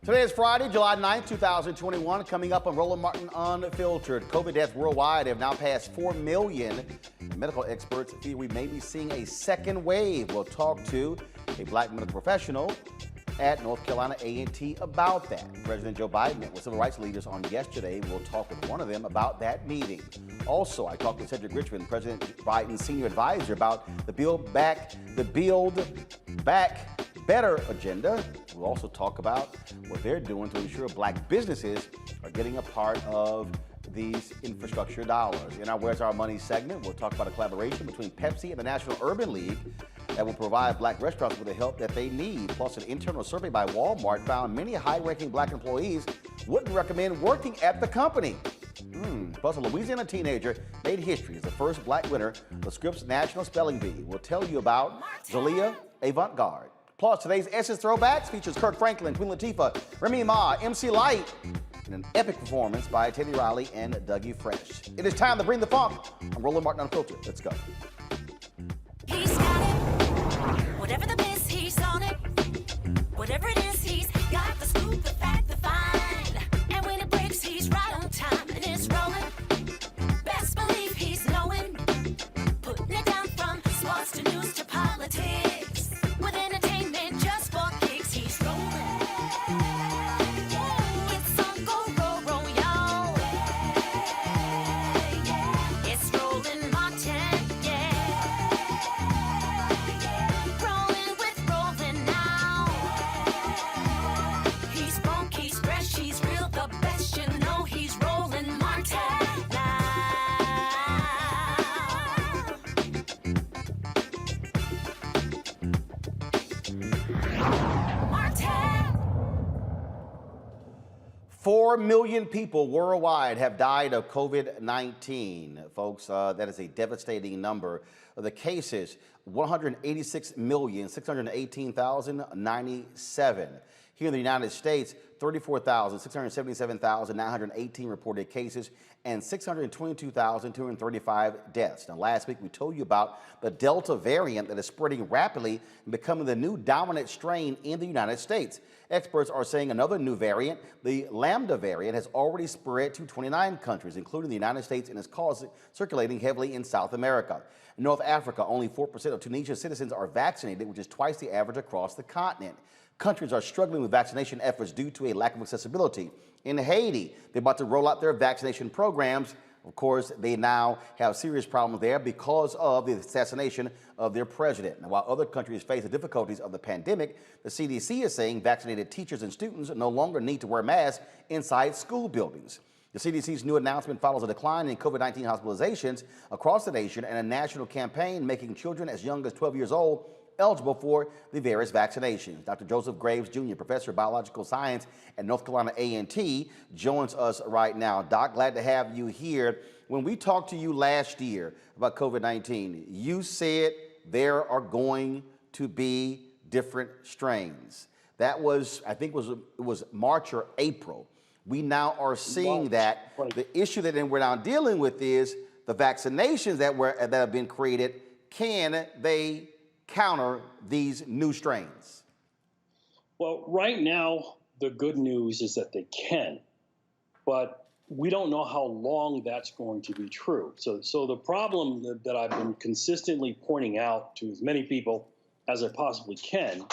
Today is Friday, July 9th, 2021. Coming up on Roland Martin Unfiltered. COVID deaths worldwide have now passed 4 million. Medical experts fear we may be seeing a second wave. We'll talk to a black medical professional at North Carolina A&T about that. President Joe Biden met with civil rights leaders on yesterday. We'll talk with one of them about that meeting. Also, I talked with Cedric Richmond, President Biden's senior advisor, about the Build Back Better agenda. We'll also talk about what they're doing to ensure black businesses are getting a part of these infrastructure dollars. In our Where's Our Money segment, we'll talk about a collaboration between Pepsi and the National Urban League that will provide black restaurants with the help that they need. Plus, an internal survey by Walmart found many high-ranking black employees wouldn't recommend working at the company. Plus, a Louisiana teenager made history as the first black winner of the Scripps National Spelling Bee. We'll tell you about Zalia Avant-Garde. Plus, today's Essence Throwbacks features Kirk Franklin, Queen Latifah, Remy Ma, MC Light, and an epic performance by Teddy Riley and Dougie Fresh. It is time to bring the funk. I'm Roland Martin Unfiltered. Let's go. He's got it. Whatever the biz, he's on it. Whatever it is, he's got the scoop, the fact, the find. And when it breaks, he's right on time and it's rolling. Best believe he's knowing. Putting it down from sports to news to politics. With entertainment just for kicks, he's rolling. It's on go, y'all. It's Roland Martin, Rolling with Roland now. He's funk, he's fresh, he's real, the best, you know he's Roland Martin now. 4 million people worldwide have died of COVID-19. Folks, that is a devastating number. The cases, 186,618,097. Here in the United States, 34,677,918 reported cases and 622,235 deaths. Now, last week we told you about the Delta variant that is spreading rapidly and becoming the new dominant strain in the United States. Experts are saying another new variant, the Lambda variant, has already spread to 29 countries, including the United States, and is circulating heavily in South America. In North Africa, only 4% of Tunisia's citizens are vaccinated, which is twice the average across the continent. Countries are struggling with vaccination efforts due to a lack of accessibility. In Haiti, they're about to roll out their vaccination programs. Of course, they now have serious problems there because of the assassination of their president. Now, while other countries face the difficulties of the pandemic, the CDC is saying vaccinated teachers and students no longer need to wear masks inside school buildings. The CDC's new announcement follows a decline in COVID-19 hospitalizations across the nation and a national campaign making children as young as 12 years old eligible for the various vaccinations. Dr. Joseph Graves, Jr., professor of biological science at North Carolina A&T, joins us right now. Doc, glad to have you here. When we talked to you last year about COVID-19, you said there are going to be different strains. That was, I think it was March or April. We now are seeing that. The issue that we're now dealing with is the vaccinations that have been created. Can they counter these new strains? Well, right now, the good news is that they can, but we don't know how long that's going to be true. So the problem that I've been consistently pointing out to as many people as I possibly can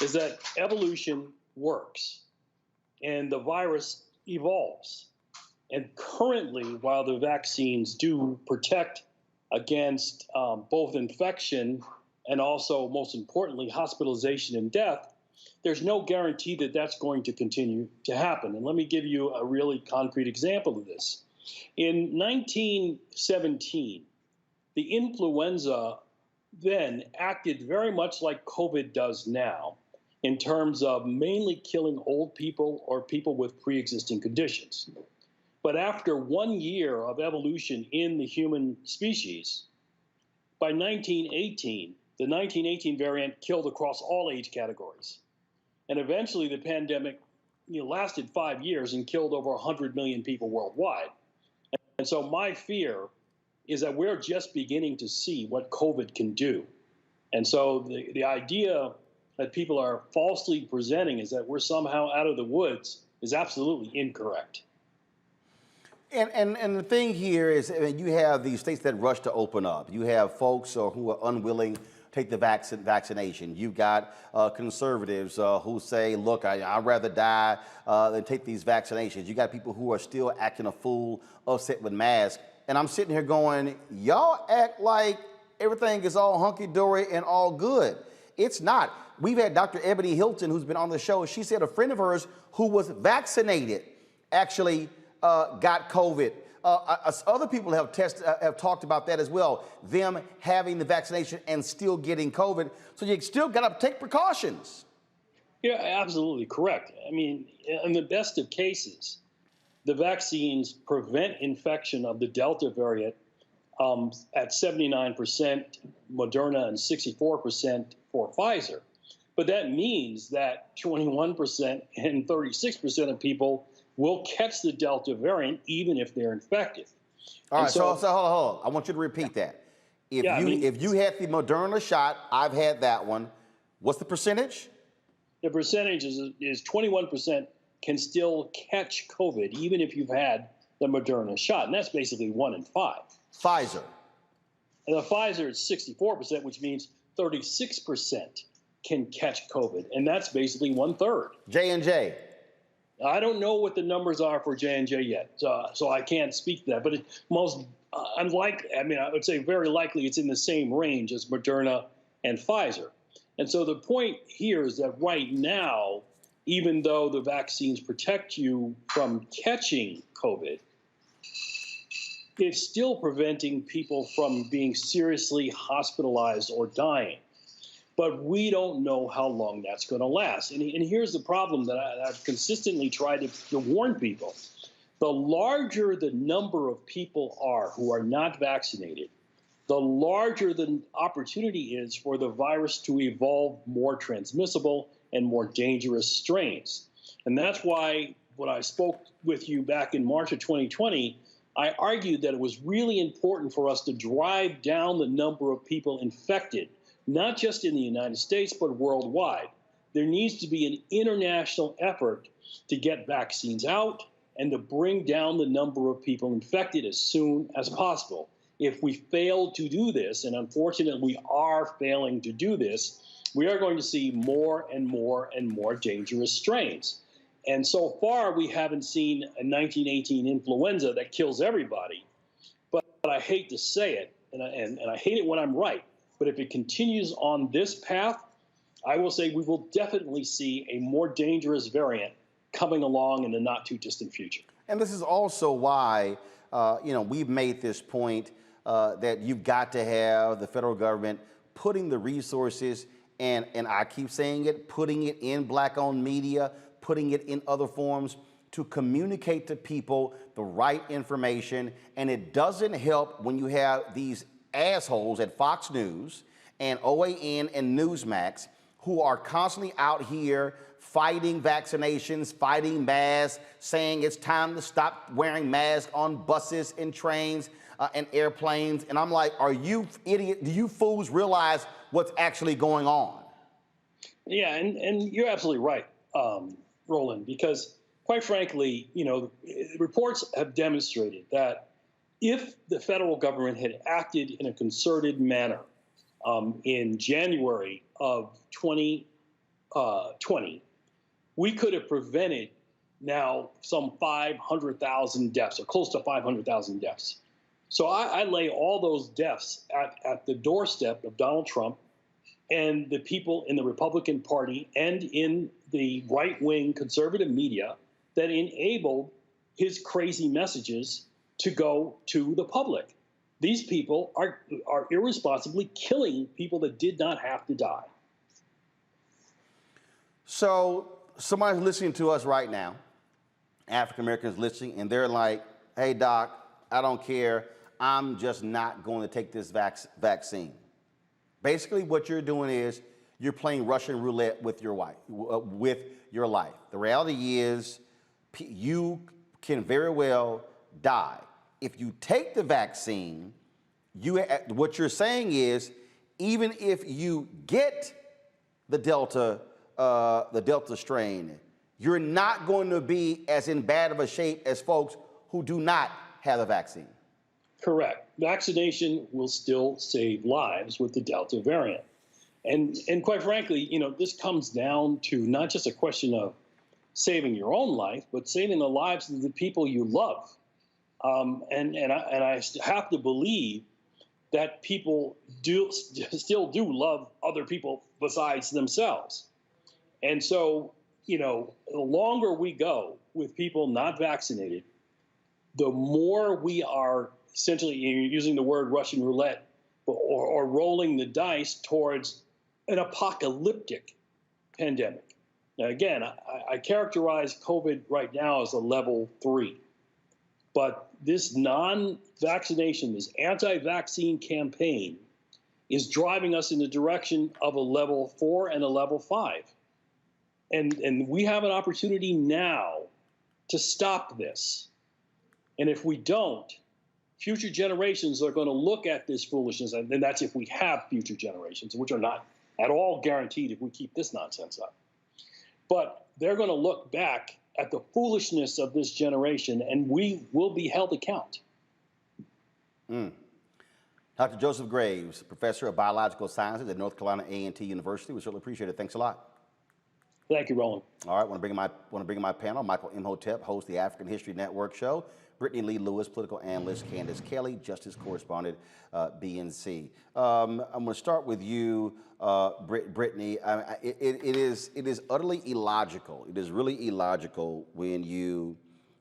is that evolution works and the virus evolves. And currently, while the vaccines do protect against both infection and also, most importantly, hospitalization and death, there's no guarantee that that's going to continue to happen. And let me give you a really concrete example of this. In 1917, the influenza then acted very much like COVID does now in terms of mainly killing old people or people with pre-existing conditions. But after 1 year of evolution in the human species, by 1918, the 1918 variant killed across all age categories. And eventually the pandemic lasted 5 years and killed over 100 million people worldwide. And so my fear is that we're just beginning to see what COVID can do. And so the idea that people are falsely presenting is that we're somehow out of the woods is absolutely incorrect. And the thing here is, I mean, you have these states that rush to open up. You have folks who are unwilling to take the vaccination. You've got conservatives who say, look, I'd rather die than take these vaccinations. You got people who are still acting a fool, upset with masks. And I'm sitting here going, y'all act like everything is all hunky-dory and all good. It's not. We've had Dr. Ebony Hilton, who's been on the show. She said a friend of hers who was vaccinated actually got COVID. Other people have talked about that as well, them having the vaccination and still getting COVID. So you still got to take precautions. Yeah, absolutely correct. I mean, in the best of cases, the vaccines prevent infection of the Delta variant at 79% Moderna and 64% for Pfizer. But that means that 21% and 36% of people will catch the Delta variant even if they're infected. All right, so hold on. I want you to repeat that. If you had the Moderna shot, I've had that one. What's the percentage? The percentage is 21% can still catch COVID even if you've had the Moderna shot, and that's basically 1 in 5. Pfizer. And the Pfizer is 64%, which means 36% can catch COVID, and that's basically 1/3. J&J. I don't know what the numbers are for J&J yet, so I can't speak to that. But most unlikely, I mean, I would say very likely it's in the same range as Moderna and Pfizer. And so the point here is that right now, even though the vaccines protect you from catching COVID, it's still preventing people from being seriously hospitalized or dying. But we don't know how long that's going to last. And here's the problem that I've consistently tried to warn people. The larger the number of people are who are not vaccinated, the larger the opportunity is for the virus to evolve more transmissible and more dangerous strains. And that's why when I spoke with you back in March of 2020, I argued that it was really important for us to drive down the number of people infected, not just in the United States, but worldwide. There needs to be an international effort to get vaccines out and to bring down the number of people infected as soon as possible. If we fail to do this, and unfortunately we are failing to do this, we are going to see more and more and more dangerous strains. And so far, we haven't seen a 1918 influenza that kills everybody. But I hate to say it, and I hate it when I'm right, but if it continues on this path, I will say we will definitely see a more dangerous variant coming along in the not too distant future. And this is also why, we've made this point that you've got to have the federal government putting the resources, and I keep saying it, putting it in Black-owned media, putting it in other forms to communicate to people the right information. And it doesn't help when you have these assholes at Fox News and OAN and Newsmax who are constantly out here fighting vaccinations, fighting masks, saying it's time to stop wearing masks on buses and trains and airplanes. And I'm like, are you idiot? Do you fools realize what's actually going on? Yeah, and you're absolutely right, Roland, because quite frankly, reports have demonstrated that if the federal government had acted in a concerted manner in January of 2020, we could have prevented now some 500,000 deaths, or close to 500,000 deaths. So I lay all those deaths at the doorstep of Donald Trump and the people in the Republican Party and in the right-wing conservative media that enabled his crazy messages to go to the public. these people are irresponsibly killing people that did not have to die. So somebody's listening to us right now, African Americans listening, and they're like, hey, doc, I don't care. I'm just not going to take this vaccine. Basically, what you're doing is you're playing Russian roulette with your wife, with your life. The reality is you can very well die. If you take the vaccine, what you're saying is even if you get the Delta strain, you're not going to be as in bad of a shape as folks who do not have the vaccine. Correct. Vaccination will still save lives with the Delta variant. And quite frankly, this comes down to not just a question of saving your own life, but saving the lives of the people you love. And I have to believe that people still do love other people besides themselves. And so, the longer we go with people not vaccinated, the more we are essentially using the word Russian roulette or rolling the dice towards an apocalyptic pandemic. Now, again, I characterize COVID right now as a level 3. But this non-vaccination, this anti-vaccine campaign is driving us in the direction of a level 4 and a level 5. And we have an opportunity now to stop this. And if we don't, future generations are going to look at this foolishness, and that's if we have future generations, which are not at all guaranteed if we keep this nonsense up. But they're going to look back at the foolishness of this generation, and we will be held account. Dr. Joseph Graves, professor of biological sciences at North Carolina A&T University. We certainly appreciate it. Thanks a lot. Thank you, Roland. All right, want to bring in my panel. Michael Imhotep, host the African History Network show. Brittany Lee Lewis, political analyst. Candace Kelly, justice correspondent, BNC. I'm going to start with you, Brittany. It is utterly illogical. It is really illogical when you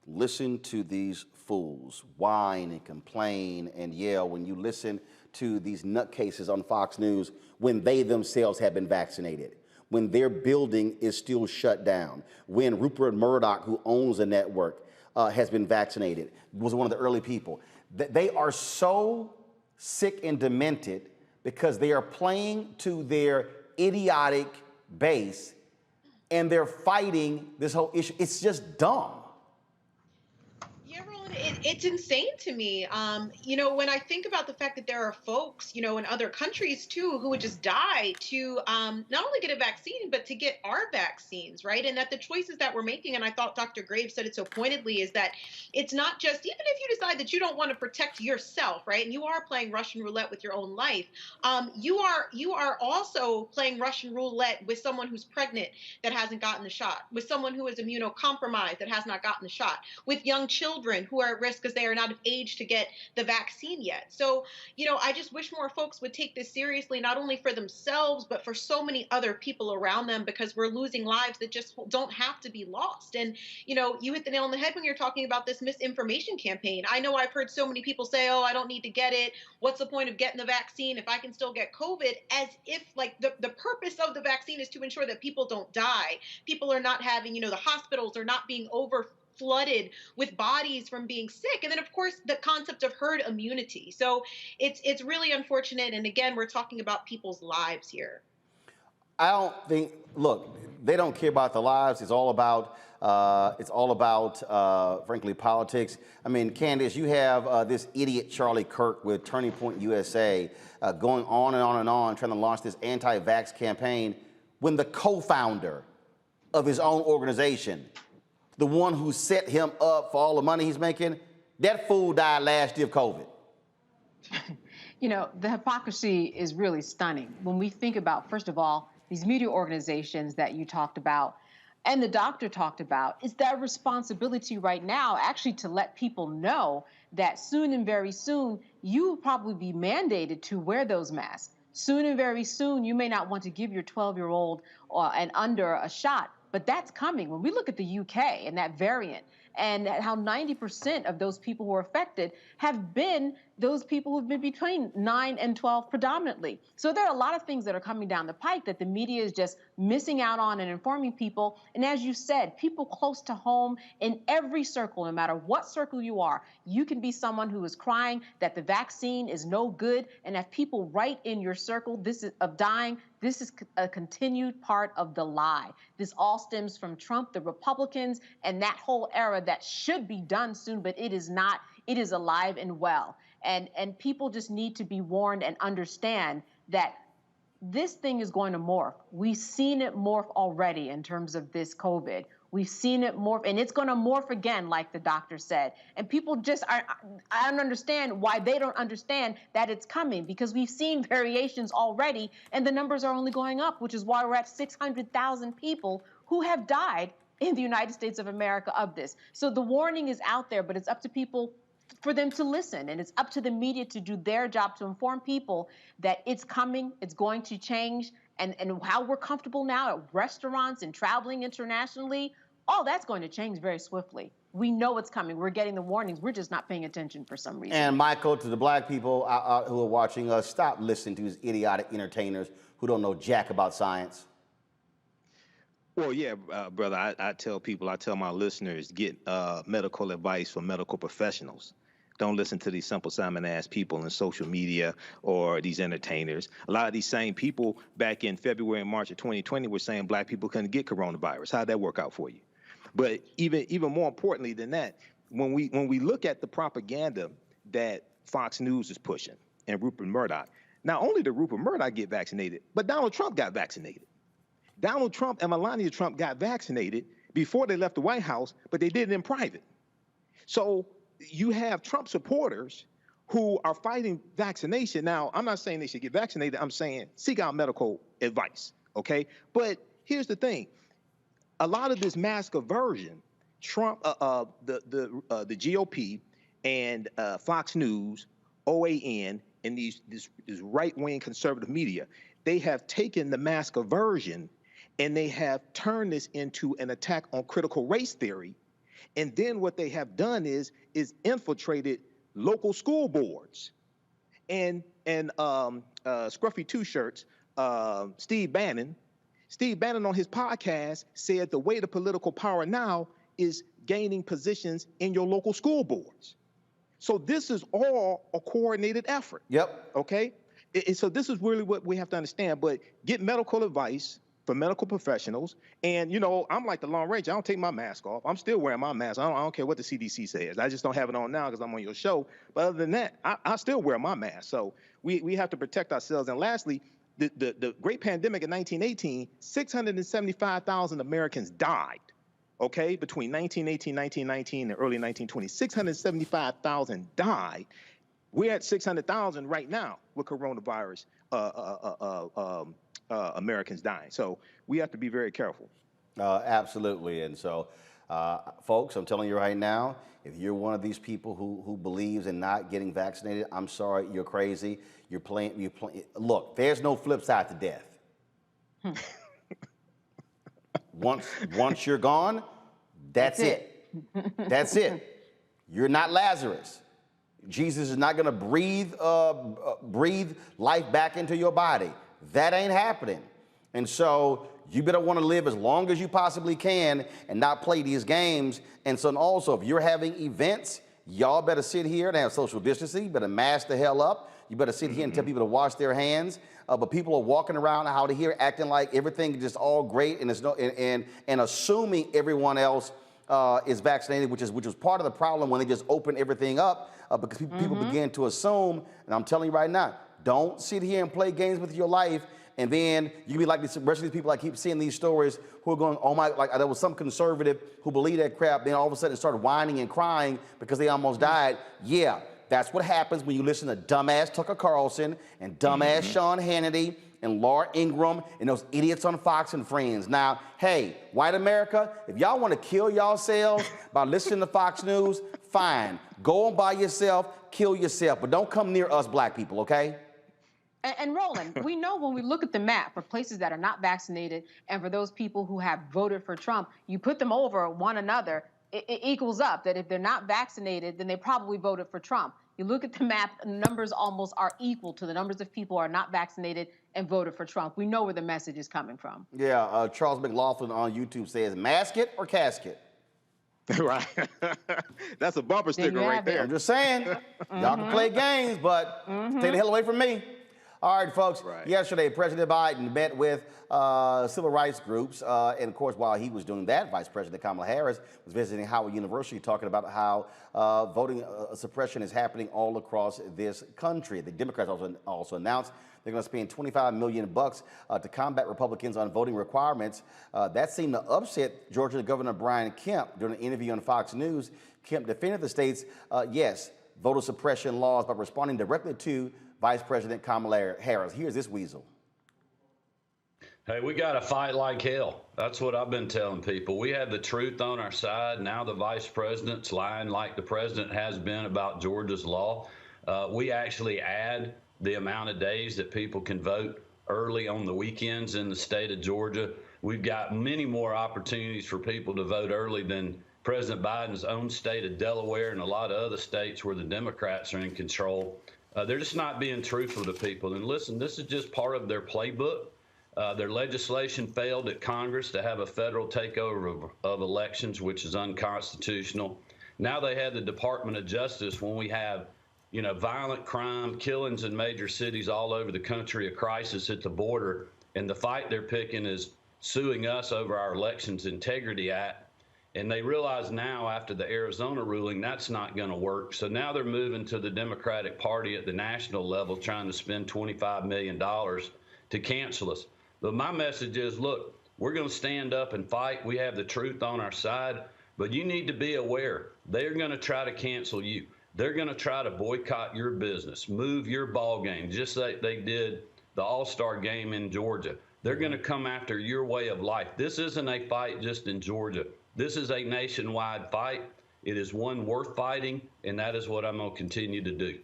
listen to these fools whine and complain and yell, when you listen to these nutcases on Fox News when they themselves have been vaccinated, when their building is still shut down, when Rupert Murdoch, who owns the network, has been vaccinated, was one of the early people. They are so sick and demented because they are playing to their idiotic base and they're fighting this whole issue. It's just dumb. Yeah, Roland, it's insane to me. When I think about the fact that there are folks, in other countries too, who would just die to not only get a vaccine, but to get our vaccines, right? And that the choices that we're making, and I thought Dr. Graves said it so pointedly, is that it's not just, even if you decide that you don't want to protect yourself, right? And you are playing Russian roulette with your own life, you are also playing Russian roulette with someone who's pregnant that hasn't gotten the shot, with someone who is immunocompromised that has not gotten the shot, with young children who are at risk because they are not of age to get the vaccine yet. So, I just wish more folks would take this seriously, not only for themselves, but for so many other people around them, because we're losing lives that just don't have to be lost. And, you hit the nail on the head when you're talking about this misinformation campaign. I know I've heard so many people say, oh, I don't need to get it. What's the point of getting the vaccine if I can still get COVID? As if the purpose of the vaccine is to ensure that people don't die. People are not having, the hospitals are not being flooded with bodies from being sick. And then, of course, the concept of herd immunity. So it's really unfortunate. And again, we're talking about people's lives here. I don't think, look, they don't care about the lives. It's all about, frankly, politics. I mean, Candace, you have this idiot Charlie Kirk with Turning Point USA going on and on and on, trying to launch this anti-vax campaign when the co-founder of his own organization, the one who set him up for all the money he's making, that fool died last year of COVID. The hypocrisy is really stunning when we think about, first of all, these media organizations that you talked about and the doctor talked about. It's their responsibility right now actually to let people know that soon and very soon, you will probably be mandated to wear those masks. Soon and very soon, you may not want to give your 12-year-old and under a shot. But that's coming. When we look at the UK and that variant and how 90% of those people who are affected have been those people who've been between 9 and 12 predominantly. So there are a lot of things that are coming down the pike that the media is just missing out on and informing people. And as you said, people close to home in every circle, no matter what circle you are, you can be someone who is crying that the vaccine is no good. And if people right in your circle of dying, this is a continued part of the lie. This all stems from Trump, the Republicans, and that whole era that should be done soon, but it is not. It is alive and well. And people just need to be warned and understand that this thing is going to morph. We've seen it morph already in terms of this COVID. We've seen it morph, and it's going to morph again, like the doctor said. And people just I don't understand why they don't understand that it's coming, because we've seen variations already, and the numbers are only going up, which is why we're at 600,000 people who have died in the United States of America of this. So the warning is out there, but it's up to people for them to listen, and it's up to the media to do their job to inform people that it's coming, it's going to change, and how we're comfortable now at restaurants and traveling internationally, all that's going to change very swiftly. We know it's coming. We're getting the warnings. We're just not paying attention for some reason. And Michael, to the black people who are watching us, stop listening to these idiotic entertainers who don't know jack about science. Well, yeah, brother, I tell my listeners, get medical advice from medical professionals. Don't listen to these simple Simon-ass people in social media or these entertainers. A lot of these same people back in February and March of 2020 were saying black people couldn't get coronavirus. How'd that work out for you? But even more importantly than that, when we look at the propaganda that Fox News is pushing and Rupert Murdoch, not only did Rupert Murdoch get vaccinated, but Donald Trump got vaccinated. Donald Trump and Melania Trump got vaccinated before they left the White House, but they did it in private. So you have Trump supporters who are fighting vaccination. Now, I'm not saying they should get vaccinated. I'm saying seek out medical advice, okay? But here's the thing. A lot of this mask aversion, Trump, the GOP and Fox News, OAN, and this right-wing conservative media, they have taken the mask aversion and they have turned this into an attack on critical race theory. And then what they have done is infiltrated local school boards. And Scruffy Two Shirts, Steve Bannon on his podcast said the way to political power now is gaining positions in your local school boards. So this is all a coordinated effort. Yep. Okay? So this is really what we have to understand. But get medical advice from medical professionals. And, you know, I'm like the Lone Ranger. I don't take my mask off. I'm still wearing my mask. I don't care what the CDC says. I just don't have it on now because I'm on your show. But other than that, I still wear my mask. So we have to protect ourselves. And lastly, the great pandemic in 1918, 675,000 Americans died, okay, between 1918, 1919, and early 1920. 675,000 died. We're at 600,000 right now with coronavirus Americans dying. So we have to be very careful. Absolutely. And so, folks, I'm telling you right now, if you're one of these people who believes in not getting vaccinated, I'm sorry, you're crazy. You're playing. Look, there's no flip side to death. Once you're gone, that's it. That's it. You're not Lazarus. Jesus is not going to breathe life back into your body. That ain't happening. And so you better want to live as long as you possibly can and not play these games. And so also, if you're having events, y'all better sit here and have social distancing. You better mask the hell up. You better sit here and tell people to wash their hands. But people are walking around out here acting like everything is just all great and it's no and assuming everyone else is vaccinated, which was part of the problem when they just opened everything up because people began to assume. And I'm telling you right now, don't sit here and play games with your life. And then you can be like the rest of these people. I keep seeing these stories who are going, oh my, like there was some conservative who believed that crap. Then all of a sudden started whining and crying because they almost died. Yeah, that's what happens when you listen to dumbass Tucker Carlson and dumbass Sean Hannity and Laura Ingraham and those idiots on Fox and Friends. Now, hey, white America, if y'all want to kill yourselves by listening to Fox News, fine. Go on by yourself, kill yourself, but don't come near us black people, okay? And Roland, we know when we look at the map for places that are not vaccinated and for those people who have voted for Trump, you put them over one another, it equals up that if they're not vaccinated, then they probably voted for Trump. You look at the map, the numbers almost are equal to the numbers of people who are not vaccinated and voted for Trump. We know where the message is coming from. Yeah, Charles McLaughlin on YouTube says, mask it or casket? Right. That's a bumper There you sticker right have it. there. I'm just saying, y'all can play games, but stay the hell away from me. All right, folks. Right. Yesterday, President Biden met with civil rights groups. And of course, while he was doing that, Vice President Kamala Harris was visiting Howard University, talking about how voting suppression is happening all across this country. The Democrats also announced they're going to spend $25 million to combat Republicans on voting requirements. That seemed to upset Georgia Governor Brian Kemp. During an interview on Fox News, Kemp defended the state's, voter suppression laws by responding directly to Vice President Kamala Harris. Here's this weasel. Hey, we got to fight like hell. That's what I've been telling people. We have the truth on our side. Now the vice president's lying like the president has been about Georgia's law. We actually add the amount of days that people can vote early on the weekends in the state of Georgia. We've got many more opportunities for people to vote early than President Biden's own state of Delaware and a lot of other states where the Democrats are in control. They're just not being truthful to people. And listen, this is just part of their playbook. Their legislation failed at Congress to have a federal takeover of elections, which is unconstitutional. Now they have the Department of Justice when we have, violent crime, killings in major cities all over the country, a crisis at the border. And the fight they're picking is suing us over our Elections Integrity Act. And they realize now, after the Arizona ruling, that's not going to work. So now they're moving to the Democratic Party at the national level, trying to spend $25 million to cancel us. But my message is, look, we're going to stand up and fight. We have the truth on our side. But you need to be aware, they're going to try to cancel you. They're going to try to boycott your business, move your ball game, just like they did the All-Star game in Georgia. They're going to come after your way of life. This isn't a fight just in Georgia. This is a nationwide fight. It is one worth fighting, and that is what I'm going to continue to do.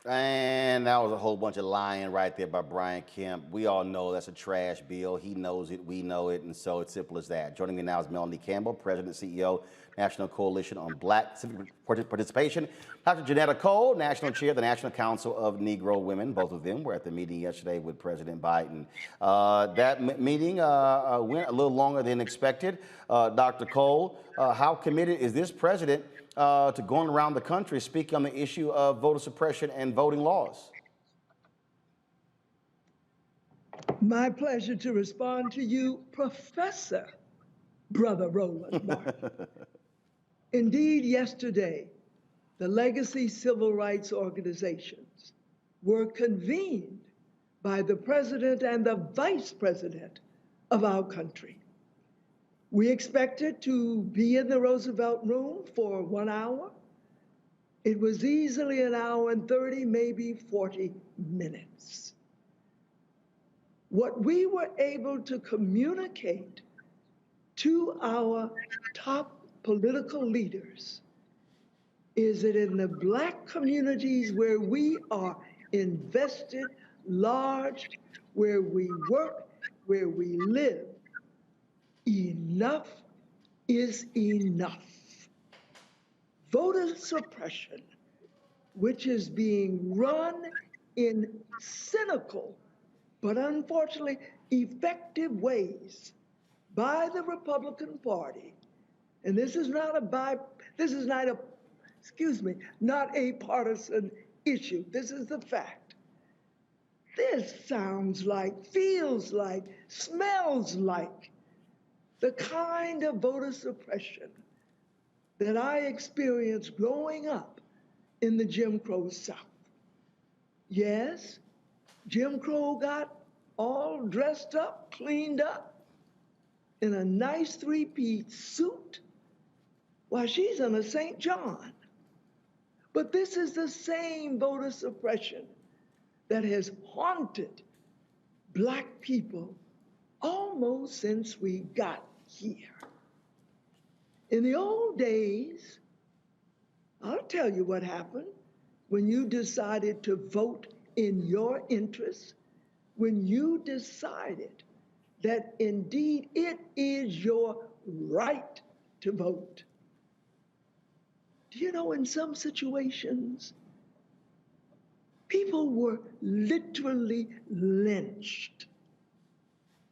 And that was a whole bunch of lying right there by Brian Kemp. We all know that's a trash bill. He knows it, we know it, and so it's simple as that. Joining me now is Melanie Campbell, President and CEO, National Coalition on Black Civic Participation. Dr. Janetta Cole, National Chair of the National Council of Negro Women. Both of them were at the meeting yesterday with President Biden. That meeting went a little longer than expected. Dr. Cole, how committed is this president to going around the country speaking on the issue of voter suppression and voting laws? My pleasure to respond to you, Professor Brother Roland Martin. Indeed, yesterday, the legacy civil rights organizations were convened by the president and the vice president of our country. We expected to be in the Roosevelt Room for 1 hour. It was easily an hour and 30, maybe 40 minutes. What we were able to communicate to our top political leaders is that in the Black communities where we are invested large, where we work, where we live, enough is enough. Voter suppression, which is being run in cynical, but unfortunately effective ways by the Republican Party, and this is not a partisan issue. This is the fact. This sounds like, feels like, smells like the kind of voter suppression that I experienced growing up in the Jim Crow South. Yes, Jim Crow got all dressed up, cleaned up, in a nice three-piece suit, while she's in a St. John. But this is the same voter suppression that has haunted Black people almost since we got here. In the old days, I'll tell you what happened when you decided to vote in your interests, when you decided that indeed it is your right to vote. Do you know, in some situations, People were literally lynched.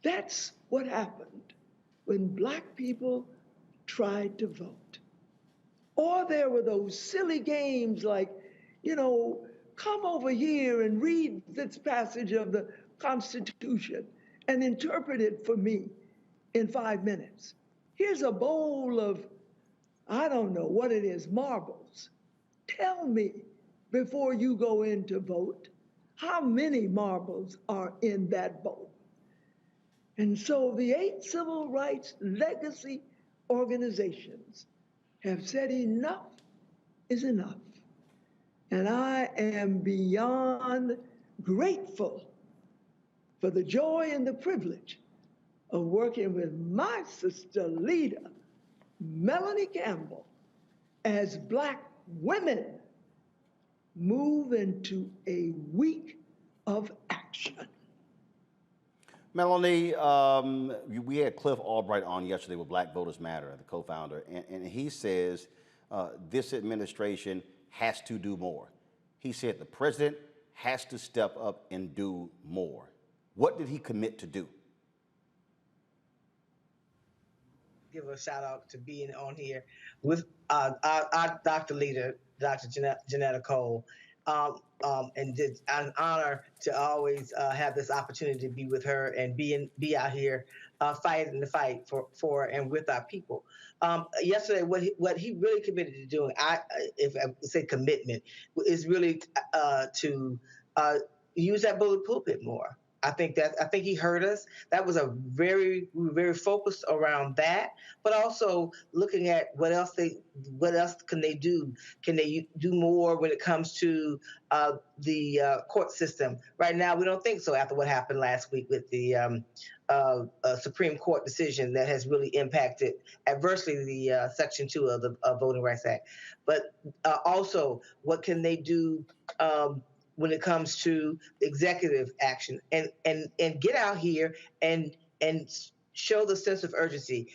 That's what happened when Black people tried to vote. Or there were those silly games like, come over here and read this passage of the Constitution and interpret it for me in 5 minutes. Here's a bowl of, I don't know what it is, marbles. Tell me before you go in to vote, how many marbles are in that bowl? And so the 8 civil rights legacy organizations have said enough is enough. And I am beyond grateful for the joy and the privilege of working with my sister leader, Melanie Campbell, as Black women move into a week of action. Melanie, we had Cliff Albright on yesterday with Black Voters Matter, the co-founder, and he says this administration has to do more. He said the president has to step up and do more. What did he commit to do? Give a shout out to being on here with our Dr. leader, Dr. Janetta Cole. And it's an honor to always have this opportunity to be with her and be out here fighting the fight for and with our people. Yesterday, what he really committed to doing, if I say commitment, is really to use that bully pulpit more. I think he heard us. That was we were very focused around that, but also looking at what else can they do? Can they do more when it comes to the court system? Right now, we don't think so after what happened last week with the Supreme Court decision that has really impacted adversely the Section 2 of the Voting Rights Act. But also, what can they do when it comes to executive action and get out here and show the sense of urgency.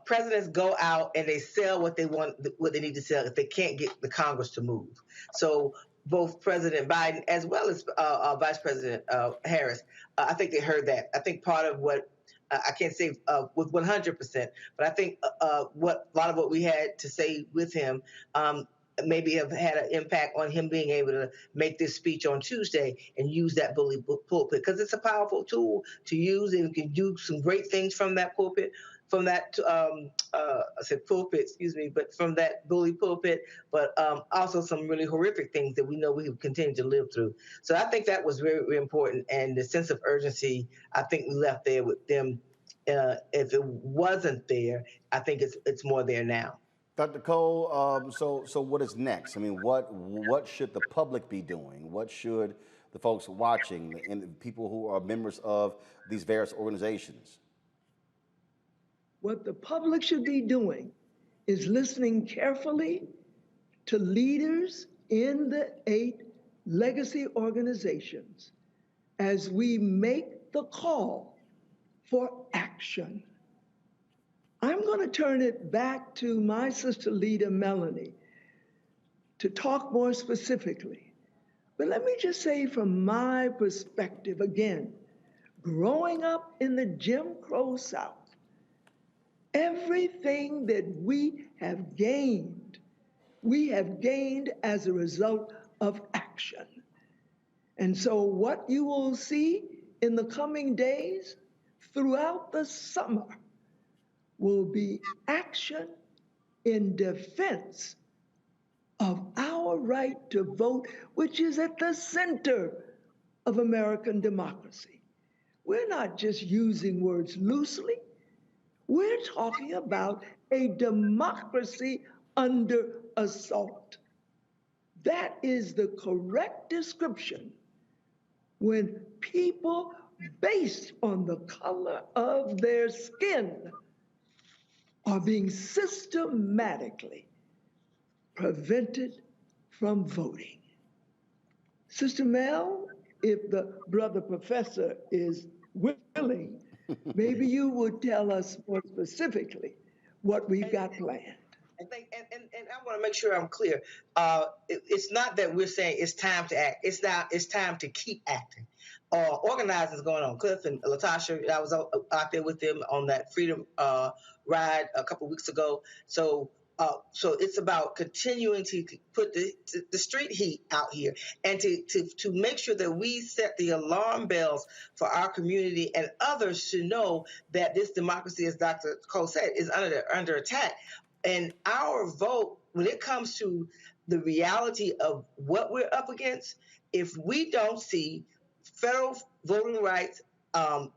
Presidents go out and they sell what they want, what they need to sell if they can't get the Congress to move. So both President Biden as well as Vice President Harris, I think they heard that. I think part of what I can't say with 100%, but I think a lot of what we had to say with him maybe have had an impact on him being able to make this speech on Tuesday and use that bully pulpit, because it's a powerful tool to use, and you can do some great things from that pulpit, from that pulpit, but from that bully pulpit, but also some really horrific things that we know we will continue to live through. So I think that was very, very important, and the sense of urgency, I think we left there with them. If it wasn't there, I think it's more there now. Dr. Cole, so what is next? I mean, what should the public be doing? What should the folks watching and the people who are members of these various organizations? What the public should be doing is listening carefully to leaders in the 8 legacy organizations as we make the call for action. I'm going to turn it back to my sister leader, Melanie, to talk more specifically. But let me just say from my perspective, again, growing up in the Jim Crow South, everything that we have gained as a result of action. And so what you will see in the coming days throughout the summer will be action in defense of our right to vote, which is at the center of American democracy. We're not just using words loosely. We're talking about a democracy under assault. That is the correct description when people, based on the color of their skin, are being systematically prevented from voting. Sister Mel, if the brother professor is willing, maybe you would tell us more specifically what we've got planned. And I want to make sure I'm clear. It's not that we're saying it's time to act. It's time to keep acting. Organizing is going on. Cliff and Latasha, I was out there with them on that freedom ride a couple weeks ago. So it's about continuing to put the street heat out here and to make sure that we set the alarm bells for our community and others to know that this democracy, as Dr. Cole said, is under attack. And our vote, when it comes to the reality of what we're up against, if we don't see federal voting rights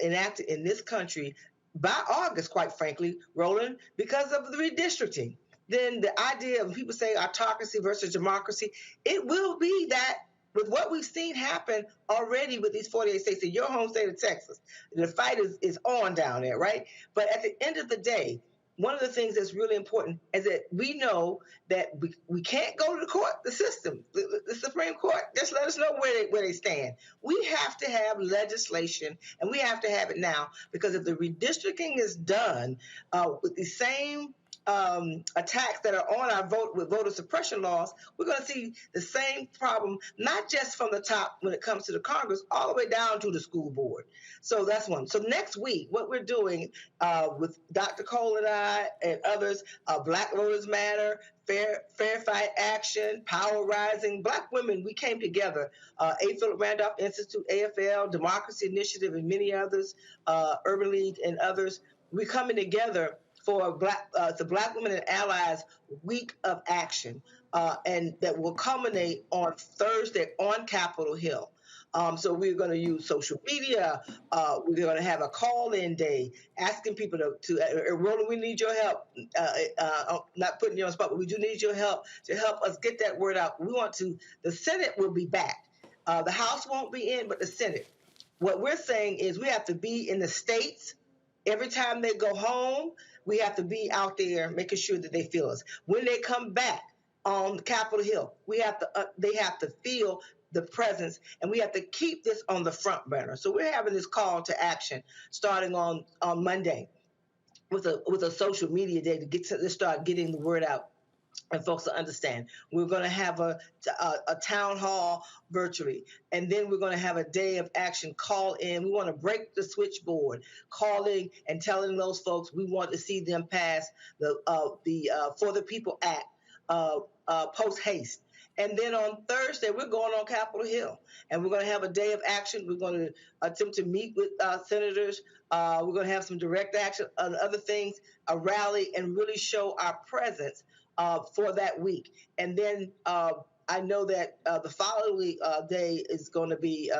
enacted in this country by August, quite frankly, Roland, because of the redistricting, then the idea of people saying autocracy versus democracy, it will be that with what we've seen happen already with these 48 states in your home state of Texas, the fight is on down there, right? But at the end of the day, one of the things that's really important is that we know that we can't go to the court, the system, the Supreme Court. Just let us know where they stand. We have to have legislation, and we have to have it now, because if the redistricting is done with the same attacks that are on our vote with voter suppression laws, we're going to see the same problem, not just from the top when it comes to the Congress, all the way down to the school board. So that's one. So next week, what we're doing with Dr. Cole and I and others, Black Voters Matter, Fair Fight Action, Power Rising, Black women, we came together, A. Philip Randolph Institute, AFL, Democracy Initiative, and many others, Urban League and others. We're coming together for the Black Women and Allies Week of Action, and that will culminate on Thursday on Capitol Hill. So we're going to use social media. We're going to have a call-in day, asking people to Roland, we need your help. Not putting you on the spot, but we do need your help to help us get that word out. The Senate will be back. The House won't be in, but the Senate. What we're saying is we have to be in the states every time they go home. We have to be out there making sure that they feel us. When they come back on Capitol Hill, they have to feel the presence, and we have to keep this on the front burner. So we're having this call to action starting on Monday with a social media day to start getting the word out. And folks will understand. We're going to have a town hall virtually, and then we're going to have a day of action. Call in. We want to break the switchboard, calling and telling those folks we want to see them pass the For the People Act post haste. And then on Thursday, we're going on Capitol Hill, and we're going to have a day of action. We're going to attempt to meet with senators. We're going to have some direct action on other things, a rally, and really show our presence for that week. And then I know that the following day is going to be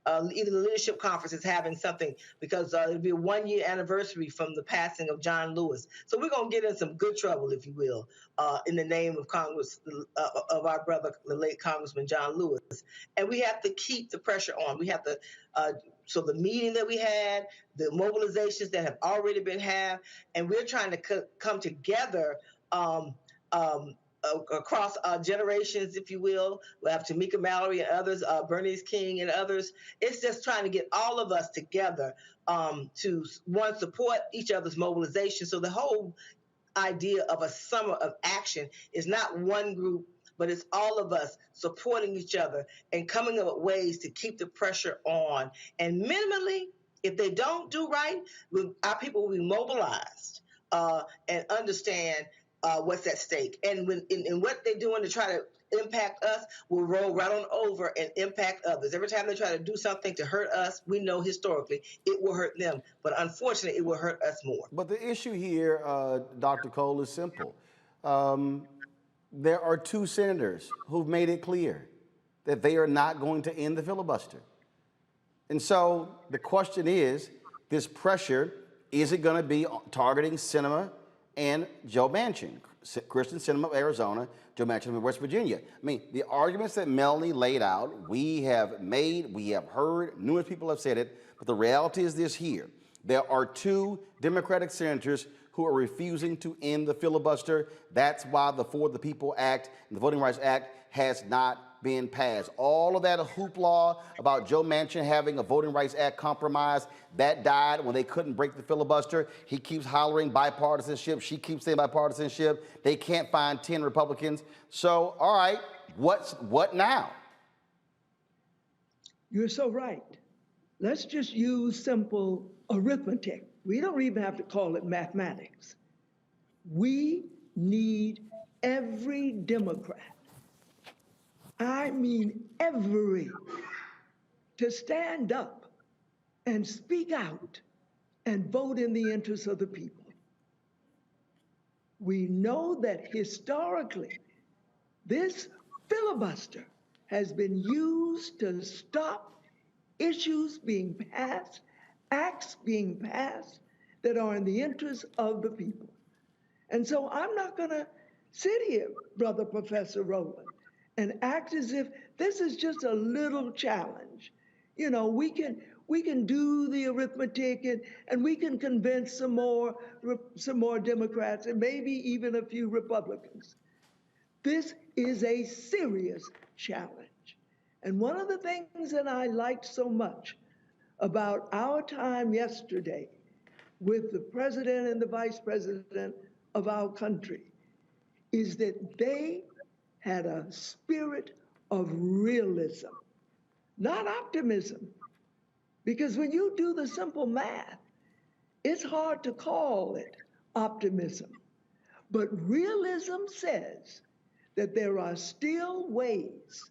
either the leadership conference is having something, because it'll be a 1-year anniversary from the passing of John Lewis. So we're going to get in some good trouble, if you will, in the name of Congress, of our brother, the late Congressman John Lewis. And we have to keep the pressure on. We have to, so the meeting that we had, the mobilizations that have already been had, and we're trying to come together across generations, if you will. We'll have Tamika Mallory and others, Bernice King and others. It's just trying to get all of us together to, one, support each other's mobilization. So the whole idea of a summer of action is not one group, but it's all of us supporting each other and coming up with ways to keep the pressure on. And minimally, if they don't do right, our people will be mobilized and understand what's at stake. And when in what they're doing to try to impact us will roll right on over and impact others. Every time they try to do something to hurt us, we know historically it will hurt them. But unfortunately, it will hurt us more. But the issue here, Dr. Cole, is simple. There are 2 senators who've made it clear that they are not going to end the filibuster. And so the question is, this pressure, is it going to be targeting Sinema and Joe Manchin, Kristen Sinema of Arizona, Joe Manchin of West Virginia? I mean, the arguments that Melanie laid out, we have made, we have heard, numerous people have said it, but the reality is this here. There are 2 Democratic senators who who are refusing to end the filibuster. That's why the For the People Act and the Voting Rights Act has not been passed. All of that hoopla about Joe Manchin having a Voting Rights Act compromise, that died when they couldn't break the filibuster. He keeps hollering bipartisanship. She keeps saying bipartisanship. They can't find 10 Republicans. So, all right, what now? You're so right. Let's just use simple arithmetic. We don't even have to call it mathematics. We need every Democrat, I mean every, to stand up and speak out and vote in the interests of the people. We know that historically, this filibuster has been used to stop issues being passed, acts being passed that are in the interest of the people. And so I'm not gonna sit here, Brother Professor Roland, and act as if this is just a little challenge. You know, we can do the arithmetic and we can convince some more Democrats and maybe even a few Republicans. This is a serious challenge. And one of the things that I liked so much about our time yesterday with the president and the vice president of our country is that they had a spirit of realism, not optimism. Because when you do the simple math, it's hard to call it optimism. But realism says that there are still ways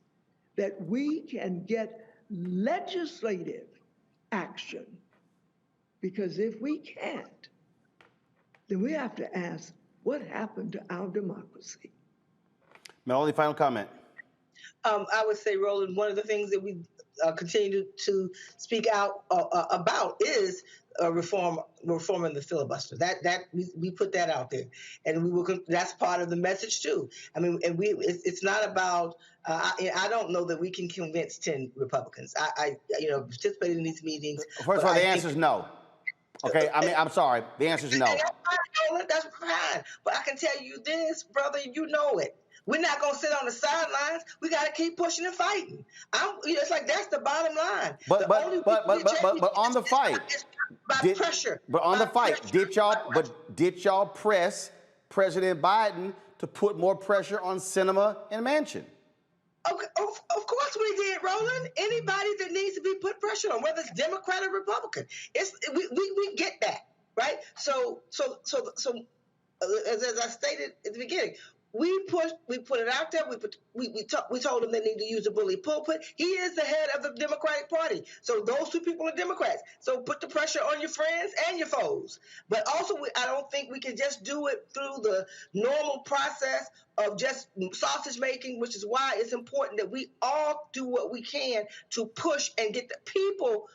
that we can get legislative action. Because if we can't, then we have to ask, what happened to our democracy? Melanie, final comment. I would say, Roland, one of the things that we continue to speak out about is reforming the filibuster. That we put that out there, and we will. That's part of the message too. I mean, and it's not about. I don't know that we can convince 10 Republicans. I participated in these meetings. First of all, the answer is no. Okay, I mean, I'm sorry. The answer is no. That's fine. But I can tell you this, brother, you know it. We're not going to sit on the sidelines. We got to keep pushing and fighting. It's like that's the bottom line. But on the fight, pressure. But on the fight, did y'all press President Biden to put more pressure on Sinema and Manchin? Okay, of course we did, Roland. Anybody that needs to be put pressure on, whether it's Democrat or Republican, we get that, right? So as I stated at the beginning, we put it out there. We told him they need to use the bully pulpit. He is the head of the Democratic Party. So those two people are Democrats. So put the pressure on your friends and your foes. But also, I don't think we can just do it through the normal process of just sausage making, which is why it's important that we all do what we can to push and get the people.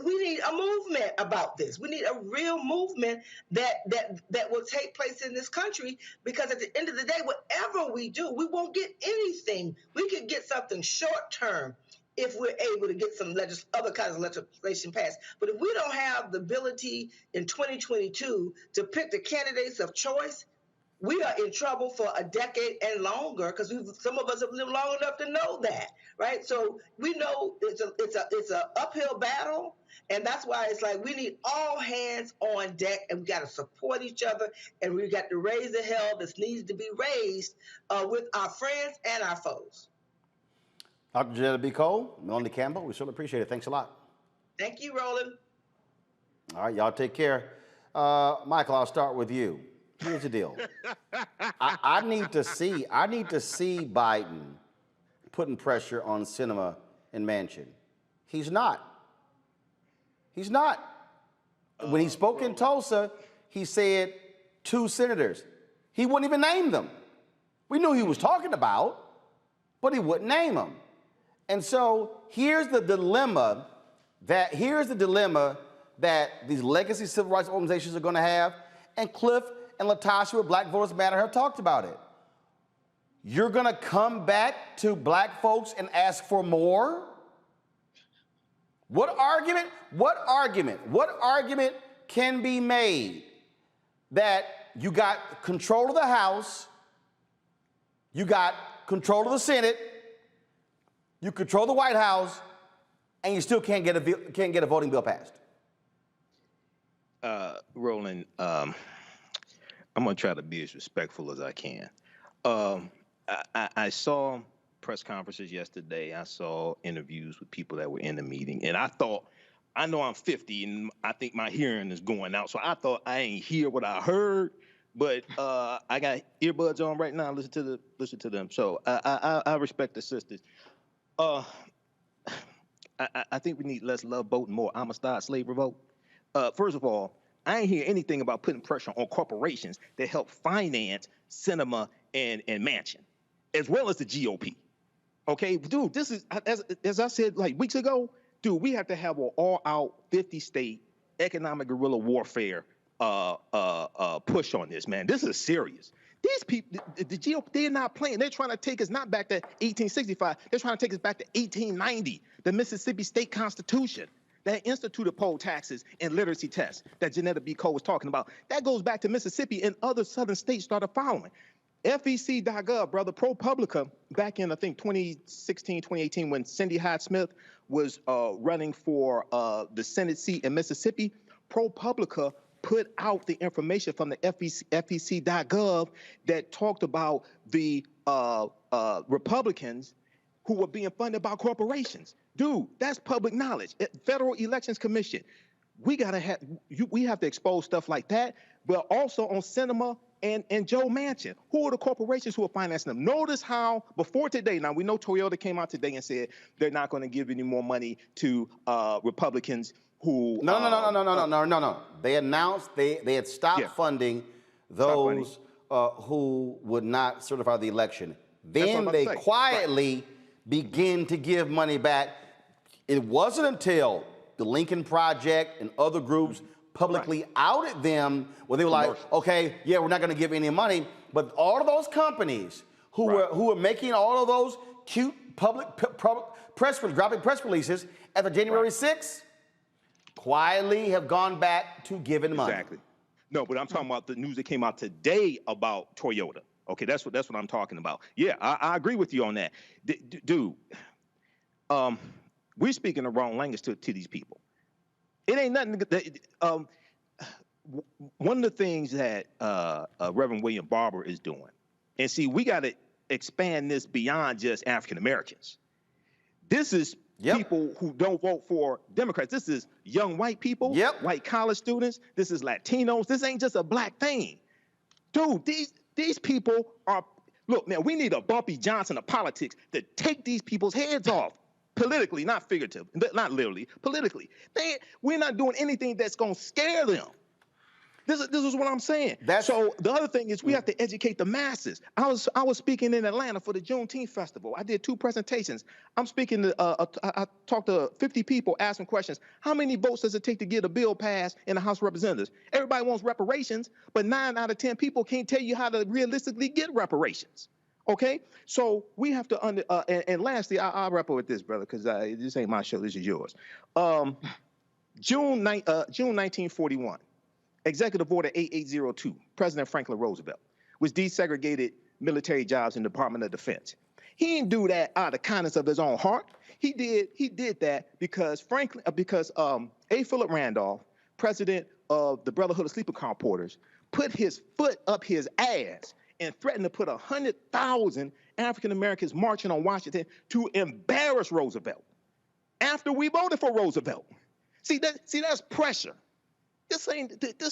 We need a movement about this. We need a real movement that will take place in this country, because at the end of the day, whatever we do, we won't get anything. We could get something short term if we're able to get some other kinds of legislation passed. But if we don't have the ability in 2022 to pick the candidates of choice, we are in trouble for a decade and longer, because some of us have lived long enough to know that, right? So we know it's a uphill battle, and that's why it's like we need all hands on deck, and we got to support each other, and we got to raise the hell that needs to be raised with our friends and our foes. Dr. Janetta B. Cole, Melanie Campbell, we certainly appreciate it. Thanks a lot. Thank you, Roland. All right, y'all take care. Michael, I'll start with you. Here's the deal. I need to see Biden putting pressure on Sinema and Manchin. He's not. When he spoke in Tulsa, he said 2 senators. He wouldn't even name them. We knew he was talking about, but he wouldn't name them. And so here's the dilemma that these legacy civil rights organizations are going to have, and Cliff and Latasha with Black Voters Matter have talked about it. You're going to come back to black folks and ask for more? What argument can be made that you got control of the House, you got control of the Senate, you control the White House, and you still can't get a voting bill passed? Roland, I'm gonna try to be as respectful as I can. I saw press conferences yesterday. I saw interviews with people that were in the meeting, and I thought, I know I'm 50 and I think my hearing is going out, so I thought I ain't hear what I heard, but I got earbuds on right now. Listen to them. So I respect the sisters. I think we need less love vote and more Amistad slave revolt. First of all, I ain't hear anything about putting pressure on corporations that help finance cinema and Manchin, as well as the GOP. Okay, dude, this is, as I said like weeks ago, dude, we have to have an all-out 50-state economic guerrilla warfare push on this, man. This is serious. These people, the GOP, they're not playing. They're trying to take us not back to 1865. They're trying to take us back to 1890, the Mississippi State Constitution that instituted poll taxes and literacy tests that Janetta B. Cole was talking about. That goes back to Mississippi, and other southern states started following. FEC.gov, brother, ProPublica, back in, I think, 2016, 2018, when Cindy Hyde-Smith was running for the Senate seat in Mississippi, ProPublica put out the information from the FEC.gov that talked about the Republicans who were being funded by corporations. Dude, that's public knowledge. Federal Elections Commission. We have to expose stuff like that, but also on cinema and Joe Manchin. Who are the corporations who are financing them? Notice how before today, now we know Toyota came out today and said they're not going to give any more money to Republicans who. No. They announced they had stopped funding those who would not certify the election. Then they quietly begin to give money back. It wasn't until the Lincoln Project and other groups publicly outed them where they were like, okay, yeah, we're not going to give any money. But all of those companies who were making all of those cute public dropping press releases after January 6th quietly have gone back to giving money. Exactly. No, but I'm talking about the news that came out today about Toyota. Okay, that's what I'm talking about. Yeah, I agree with you on that. Dude, we're speaking the wrong language to these people. It ain't nothing. One of the things that Reverend William Barber is doing, and see, we got to expand this beyond just African Americans. This is people who don't vote for Democrats. This is young white people, white college students. This is Latinos. This ain't just a black thing. Dude, these people are, look, man, we need a Bumpy Johnson of politics to take these people's heads off. Politically, not figurative, not literally, politically. We're not doing anything that's going to scare them. This is what I'm saying. So the other thing is we have to educate the masses. I was speaking in Atlanta for the Juneteenth Festival. I did 2 presentations. I'm speaking to, I talked to 50 people, asking questions. How many votes does it take to get a bill passed in the House of Representatives? Everybody wants reparations, but 9 out of 10 people can't tell you how to realistically get reparations. Okay, so we have to and lastly, I'll wrap up with this, brother, because this ain't my show. This is yours. June 1941, Executive Order 8802, President Franklin Roosevelt, which desegregated military jobs in the Department of Defense. He didn't do that out of the kindness of his own heart. He did that because A. Philip Randolph, president of the Brotherhood of Sleeper Car Porters, put his foot up his ass and threatened to put 100,000 African Americans marching on Washington to embarrass Roosevelt after we voted for Roosevelt. See, that's pressure. This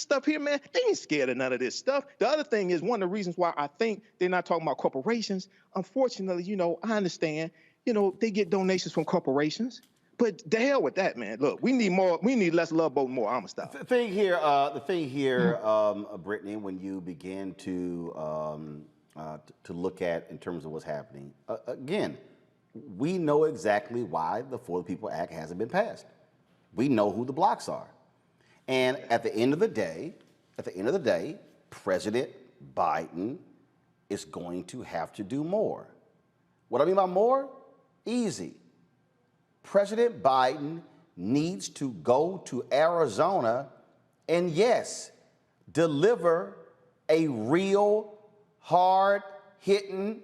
stuff here, man, they ain't scared of none of this stuff. The other thing is, one of the reasons why I think they're not talking about corporations, unfortunately, I understand, they get donations from corporations. But the hell with that, man. Look, we need less love vote, more Amistad. The thing here, Brittany, when you begin to look at in terms of what's happening, again, we know exactly why the For the People Act hasn't been passed. We know who the blocks are. And at the end of the day, President Biden is going to have to do more. What I mean by more? Easy. President Biden needs to go to Arizona and, yes, deliver a real, hard-hitting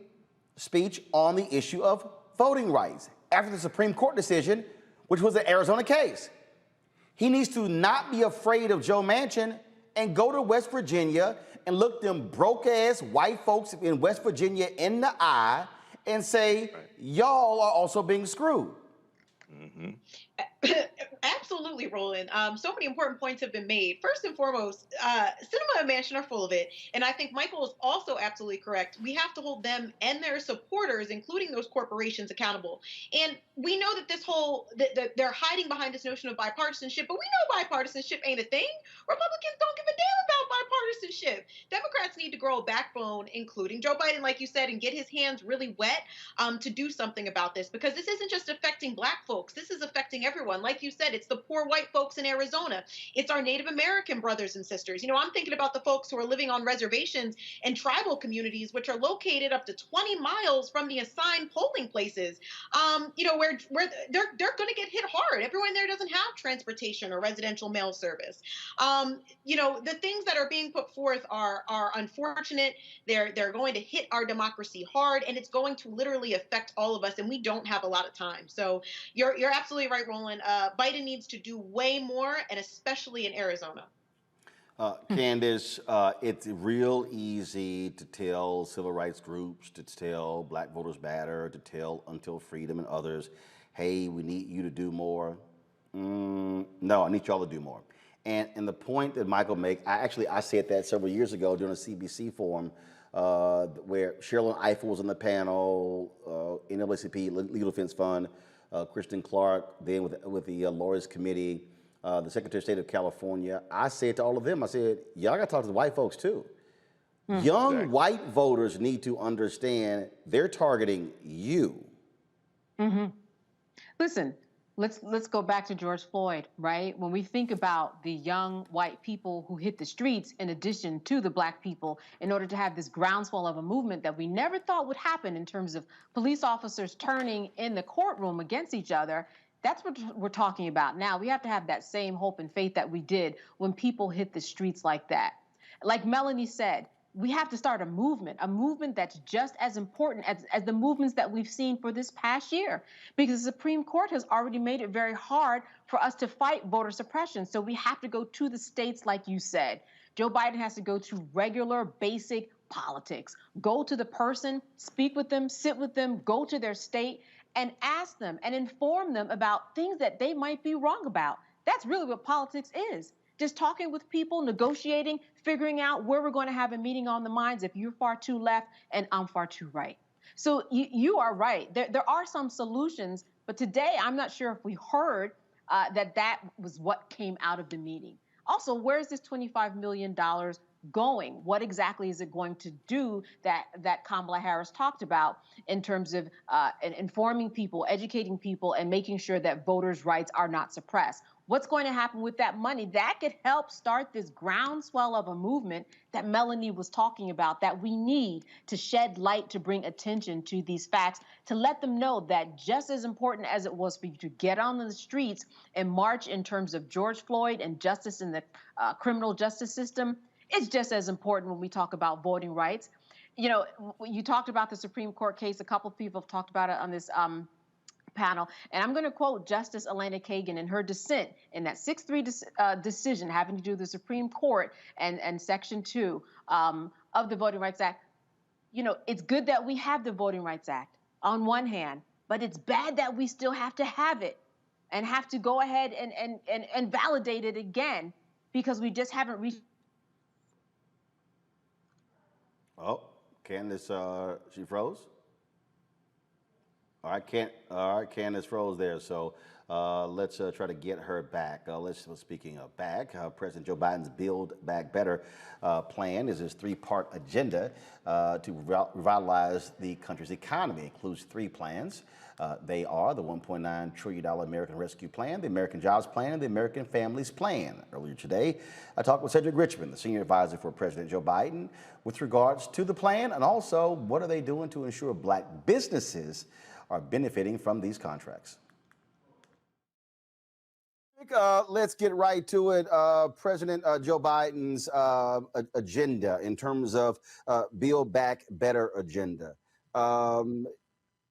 speech on the issue of voting rights after the Supreme Court decision, which was the Arizona case. He needs to not be afraid of Joe Manchin and go to West Virginia and look them broke-ass white folks in West Virginia in the eye and say, y'all are also being screwed. Mm-hmm. Absolutely, Roland. So many important points have been made. First and foremost, Sinema and Manchin are full of it. And I think Michael is also absolutely correct. We have to hold them and their supporters, including those corporations, accountable. And we know that this whole, that they're hiding behind this notion of bipartisanship, but we know bipartisanship ain't a thing. Republicans don't give a damn about bipartisanship. Democrats need to grow a backbone, including Joe Biden, like you said, and get his hands really wet to do something about this, because this isn't just affecting Black folks. This is affecting everyone. Like you said, it's the poor white folks in Arizona. It's our Native American brothers and sisters. You know, I'm thinking about the folks who are living on reservations and tribal communities, which are located up to 20 miles from the assigned polling places. You know, where they're going to get hit hard. Everyone there doesn't have transportation or residential mail service. You know, the things that are being put forth are unfortunate. They're going to hit our democracy hard, and it's going to literally affect all of us. And we don't have a lot of time. So you're absolutely right, Roland. Biden needs to do way more, and especially in Arizona. Candace, it's real easy to tell civil rights groups, to tell Black Voters Matter, to tell Until Freedom and others, hey, we need you to do more. No, I need y'all to do more. And the point that Michael makes, I said that several years ago during a CBC forum where Sherilyn Ifill was on the panel, NAACP, Legal Defense Fund, Kristen Clark, then with the Lawyers Committee, the Secretary of State of California. I said to all of them, I said, y'all got to talk to the white folks too. Young white voters need to understand they're targeting you. Listen, let's go back to George Floyd, right? When we think about the young white people who hit the streets in addition to the Black people in order to have this groundswell of a movement that we never thought would happen in terms of police officers turning in the courtroom against each other, that's what we're talking about now. We have to have that same hope and faith that we did when people hit the streets like that. Like Melanie said, we have to start a movement that's just as important as the movements that we've seen for this past year, because the Supreme Court has already made it very hard for us to fight voter suppression. So we have to go to the states, like you said. Joe Biden has to go to regular, basic politics. Go to the person, speak with them, sit with them, go to their state and ask them and inform them about things that they might be wrong about. That's really what politics is. Just talking with people, negotiating, figuring out where we're going to have a meeting on the minds if you're far too left and I'm far too right. So you are right. There are some solutions, but today I'm not sure if we heard that was what came out of the meeting. Also, where's this $25 million going? What exactly is it going to do that Kamala Harris talked about in terms of informing people, educating people, and making sure that voters' rights are not suppressed? What's going to happen with that money? That could help start this groundswell of a movement that Melanie was talking about that we need to shed light, to bring attention to these facts, to let them know that just as important as it was for you to get on the streets and march in terms of George Floyd and justice in the criminal justice system, it's just as important when we talk about voting rights. You know, you talked about the Supreme Court case. A couple of people have talked about it on this panel, and I'm going to quote Justice Elena Kagan in her dissent in that 6-3 decision having to do with the Supreme Court and Section 2 of the Voting Rights Act. You know, it's good that we have the Voting Rights Act on one hand, but it's bad that we still have to have it and have to go ahead and validate it again because we just haven't reached. Oh, Candace, she froze? All right, Candace froze there. So let's try to get her back. Speaking of back, President Joe Biden's Build Back Better plan is his 3-part agenda to revitalize the country's economy. It includes 3 plans. They are the $1.9 trillion American Rescue Plan, the American Jobs Plan, and the American Families Plan. Earlier today, I talked with Cedric Richmond, the senior advisor for President Joe Biden, with regards to the plan and also what are they doing to ensure Black businesses are benefiting from these contracts. Let's get right to it. President Joe Biden's agenda in terms of Build Back Better agenda.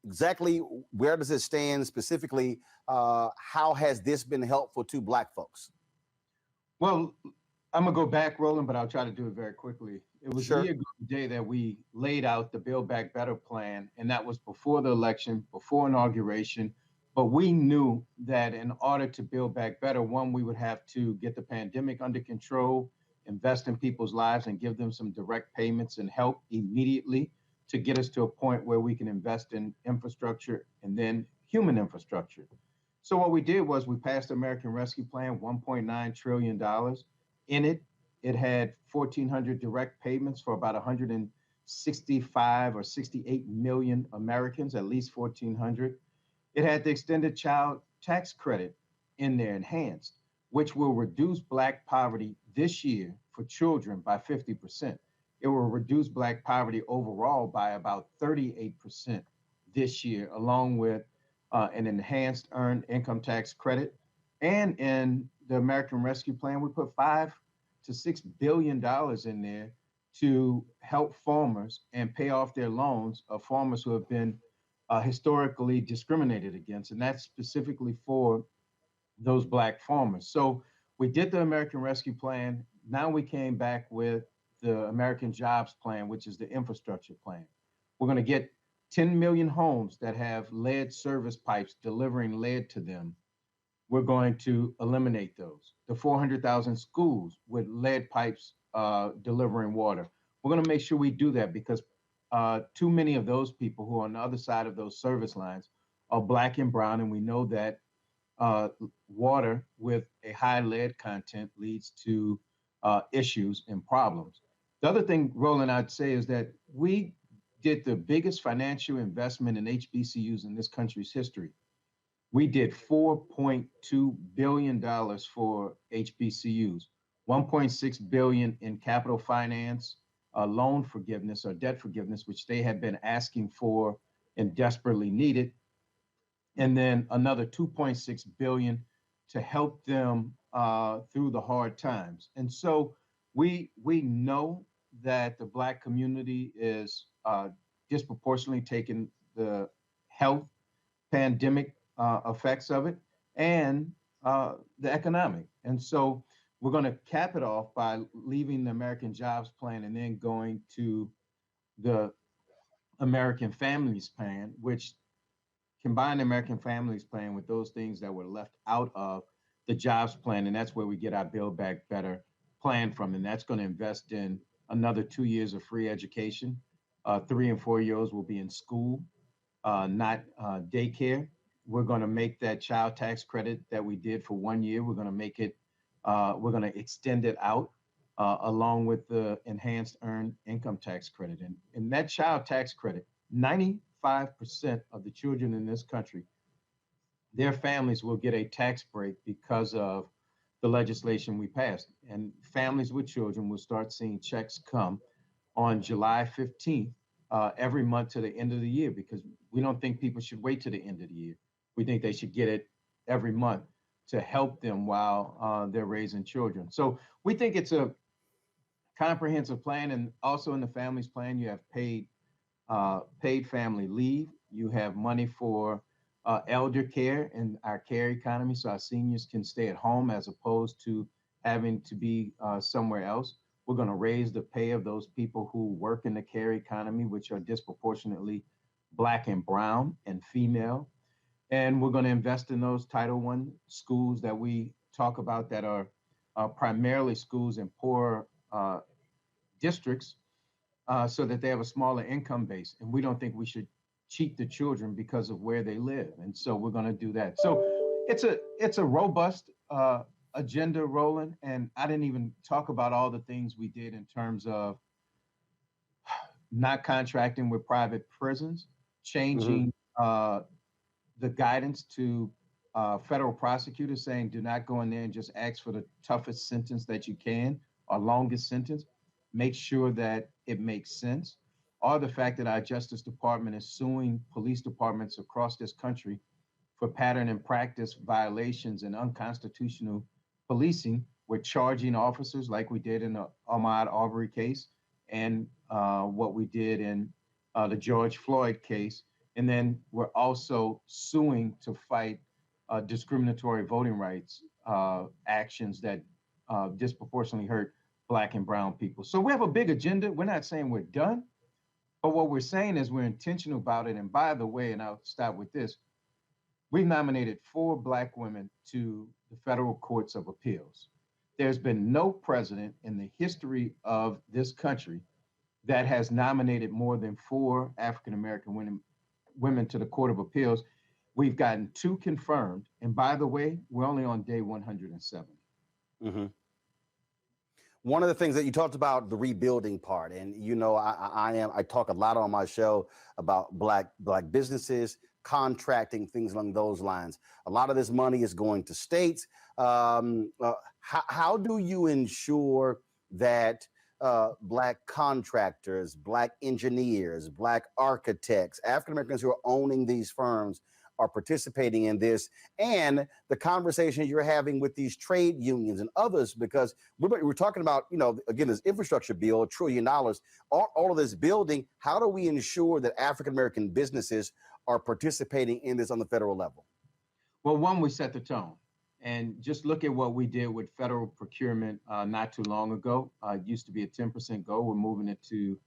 Exactly where does it stand specifically? How has this been helpful to Black folks? Well, I'm gonna go back, Roland, but I'll try to do it very quickly. It was a year ago today that we laid out the Build Back Better plan, and that was before the election, before inauguration. But we knew that in order to build back better, one, we would have to get the pandemic under control, invest in people's lives, and give them some direct payments and help immediately to get us to a point where we can invest in infrastructure and then human infrastructure. So what we did was we passed the American Rescue Plan, $1.9 trillion. In it, it had 1,400 direct payments for about 165 or 68 million Americans, at least 1,400. It had the extended child tax credit in there, enhanced, which will reduce Black poverty this year for children by 50%. It will reduce Black poverty overall by about 38% this year, along with an enhanced earned income tax credit. And in the American Rescue Plan, we put $5 to $6 billion in there to help farmers and pay off their loans of farmers who have been historically discriminated against. And that's specifically for those Black farmers. So we did the American Rescue Plan. Now we came back with the American Jobs Plan, which is the infrastructure plan. We're going to get 10 million homes that have lead service pipes delivering lead to them. We're going to eliminate those. The 400,000 schools with lead pipes delivering water. We're going to make sure we do that because too many of those people who are on the other side of those service lines are Black and brown, and we know that water with a high lead content leads to issues and problems. The other thing, Roland, I'd say is that we did the biggest financial investment in HBCUs in this country's history. We did $4.2 billion for HBCUs, $1.6 billion in capital finance, loan forgiveness or debt forgiveness, which they had been asking for and desperately needed, and then another $2.6 billion to help them through the hard times. And so we know that the Black community is disproportionately taking the health pandemic effects of it and the economic. And so we're going to cap it off by leaving the American Jobs Plan and then going to the American Families Plan, which combined the American Families Plan with those things that were left out of the Jobs Plan. And that's where we get our Build Back Better plan from. And that's going to invest in another 2 years of free education. 3 and 4 years will be in school, not daycare. We're going to make that child tax credit that we did for 1 year. We're going to make it, we're going to extend it out along with the enhanced earned income tax credit. And that child tax credit, 95% of the children in this country, their families will get a tax break because of the legislation we passed. And families with children will start seeing checks come on July 15th every month to the end of the year, because we don't think people should wait to the end of the year. We think they should get it every month to help them while they're raising children. So we think it's a comprehensive plan. And also in the families plan, you have paid family leave. You have money for elder care in our care economy, so our seniors can stay at home as opposed to having to be somewhere else. We're going to raise the pay of those people who work in the care economy, which are disproportionately Black and brown and female. And we're going to invest in those Title I schools that we talk about that are primarily schools in poor districts so that they have a smaller income base. And we don't think we should cheat the children because of where they live. And so we're going to do that. So it's a robust agenda, Roland. And I didn't even talk about all the things we did in terms of not contracting with private prisons, changing the guidance to federal prosecutors saying, do not go in there and just ask for the toughest sentence that you can or longest sentence. Make sure that it makes sense. Or the fact that our Justice Department is suing police departments across this country for pattern and practice violations and unconstitutional policing. We're charging officers like we did in the Ahmaud Arbery case and what we did in the George Floyd case. And then we're also suing to fight discriminatory voting rights actions that disproportionately hurt Black and brown people. So we have a big agenda. We're not saying we're done, but what we're saying is we're intentional about it. And by the way, and I'll stop with this, we've nominated 4 Black women to the federal courts of appeals. There's been no president in the history of this country that has nominated more than 4 African-American women to the Court of Appeals. We've gotten 2 confirmed. And by the way, we're only on day 170. Mm-hmm. One of the things that you talked about, the rebuilding part, and you know, I talk a lot on my show about black businesses, contracting, things along those lines. A lot of this money is going to states. How do you ensure that Black contractors, Black engineers, Black architects, African Americans who are owning these firms are participating in this, and the conversations you're having with these trade unions and others? Because we're talking about, you know, again, this infrastructure bill, $1 trillion, all of this building. How do we ensure that African American businesses are participating in this on the federal level? Well, one, we set the tone. And just look at what we did with federal procurement not too long ago. It used to be a 10% goal. We're moving it to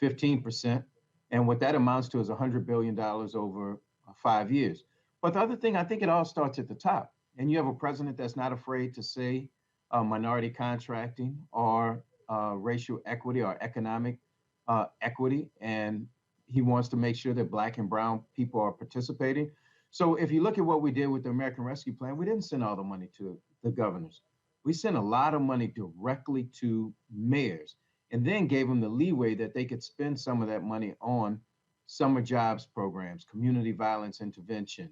15%. And what that amounts to is $100 billion over 5 years. But the other thing, I think it all starts at the top. And you have a president that's not afraid to say minority contracting or racial equity or economic equity. And he wants to make sure that Black and brown people are participating. So if you look at what we did with the American Rescue Plan, we didn't send all the money to the governors. We sent a lot of money directly to mayors and then gave them the leeway that they could spend some of that money on summer jobs programs, community violence intervention,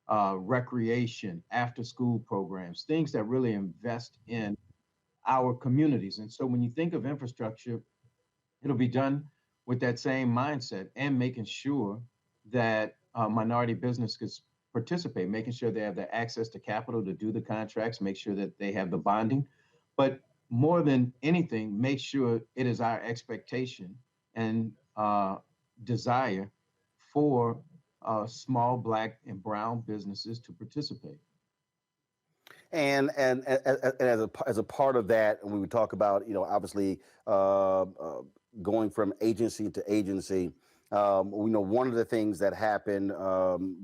recreation, after school programs, things that really invest in our communities. And so when you think of infrastructure, it'll be done with that same mindset and making sure that minority businesses participate, making sure they have the access to capital to do the contracts, make sure that they have the bonding. But more than anything, make sure it is our expectation and desire for small Black and brown businesses to participate. And as a part of that, when we talk about, you know, obviously going from agency to agency, we know one of the things that happened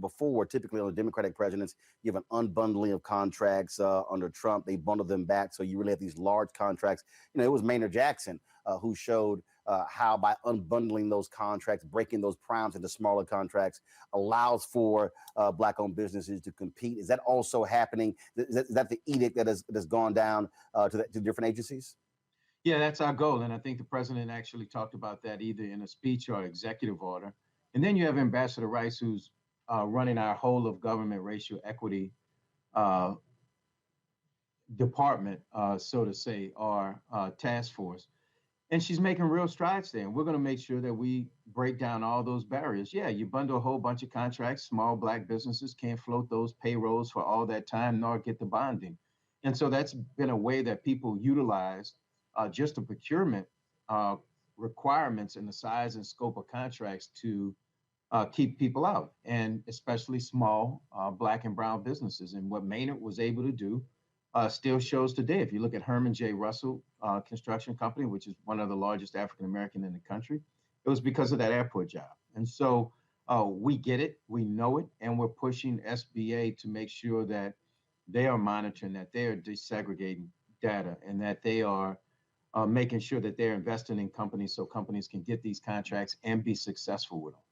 before, typically under Democratic presidents, you have an unbundling of contracts. Under Trump, they bundled them back. So you really have these large contracts. You know, it was Maynard Jackson who showed how by unbundling those contracts, breaking those primes into smaller contracts, allows for Black-owned businesses to compete. Is that also happening? Is that the edict that has gone down to different agencies? Yeah, that's our goal. And I think the president actually talked about that either in a speech or executive order. And then you have Ambassador Rice, who's running our whole of government racial equity department, so to say, our task force. And she's making real strides there. And we're going to make sure that we break down all those barriers. Yeah, you bundle a whole bunch of contracts. Small Black businesses can't float those payrolls for all that time, nor get the bonding. And so that's been a way that people utilize just the procurement requirements and the size and scope of contracts to keep people out, and especially small Black and brown businesses. And what Maynard was able to do still shows today. If you look at Herman J. Russell Construction Company, which is one of the largest African American in the country, it was because of that airport job. And so we get it, we know it, and we're pushing SBA to make sure that they are monitoring, that they are desegregating data, and that they are making sure that they're investing in companies so companies can get these contracts and be successful with them.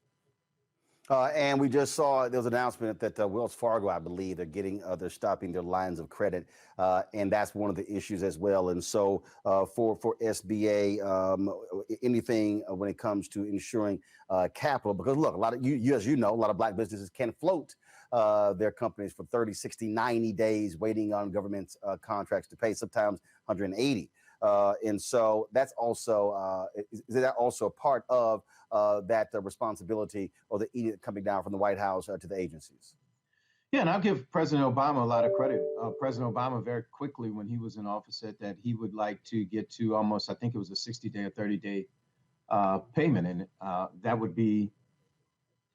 And we just saw there was an announcement that Wells Fargo, I believe, they're stopping their lines of credit, and that's one of the issues as well. And so for SBA, anything when it comes to ensuring capital, because look, a lot of you, as you know, a lot of Black businesses can float their companies for 30, 60, 90 days waiting on government contracts to pay, sometimes 180. And so that's also, is that also a part of that responsibility or the edict coming down from the White House to the agencies? Yeah, and I'll give President Obama a lot of credit. President Obama very quickly, when he was in office, said that he would like to get to almost, I think it was a 60-day or 30-day payment. And that would be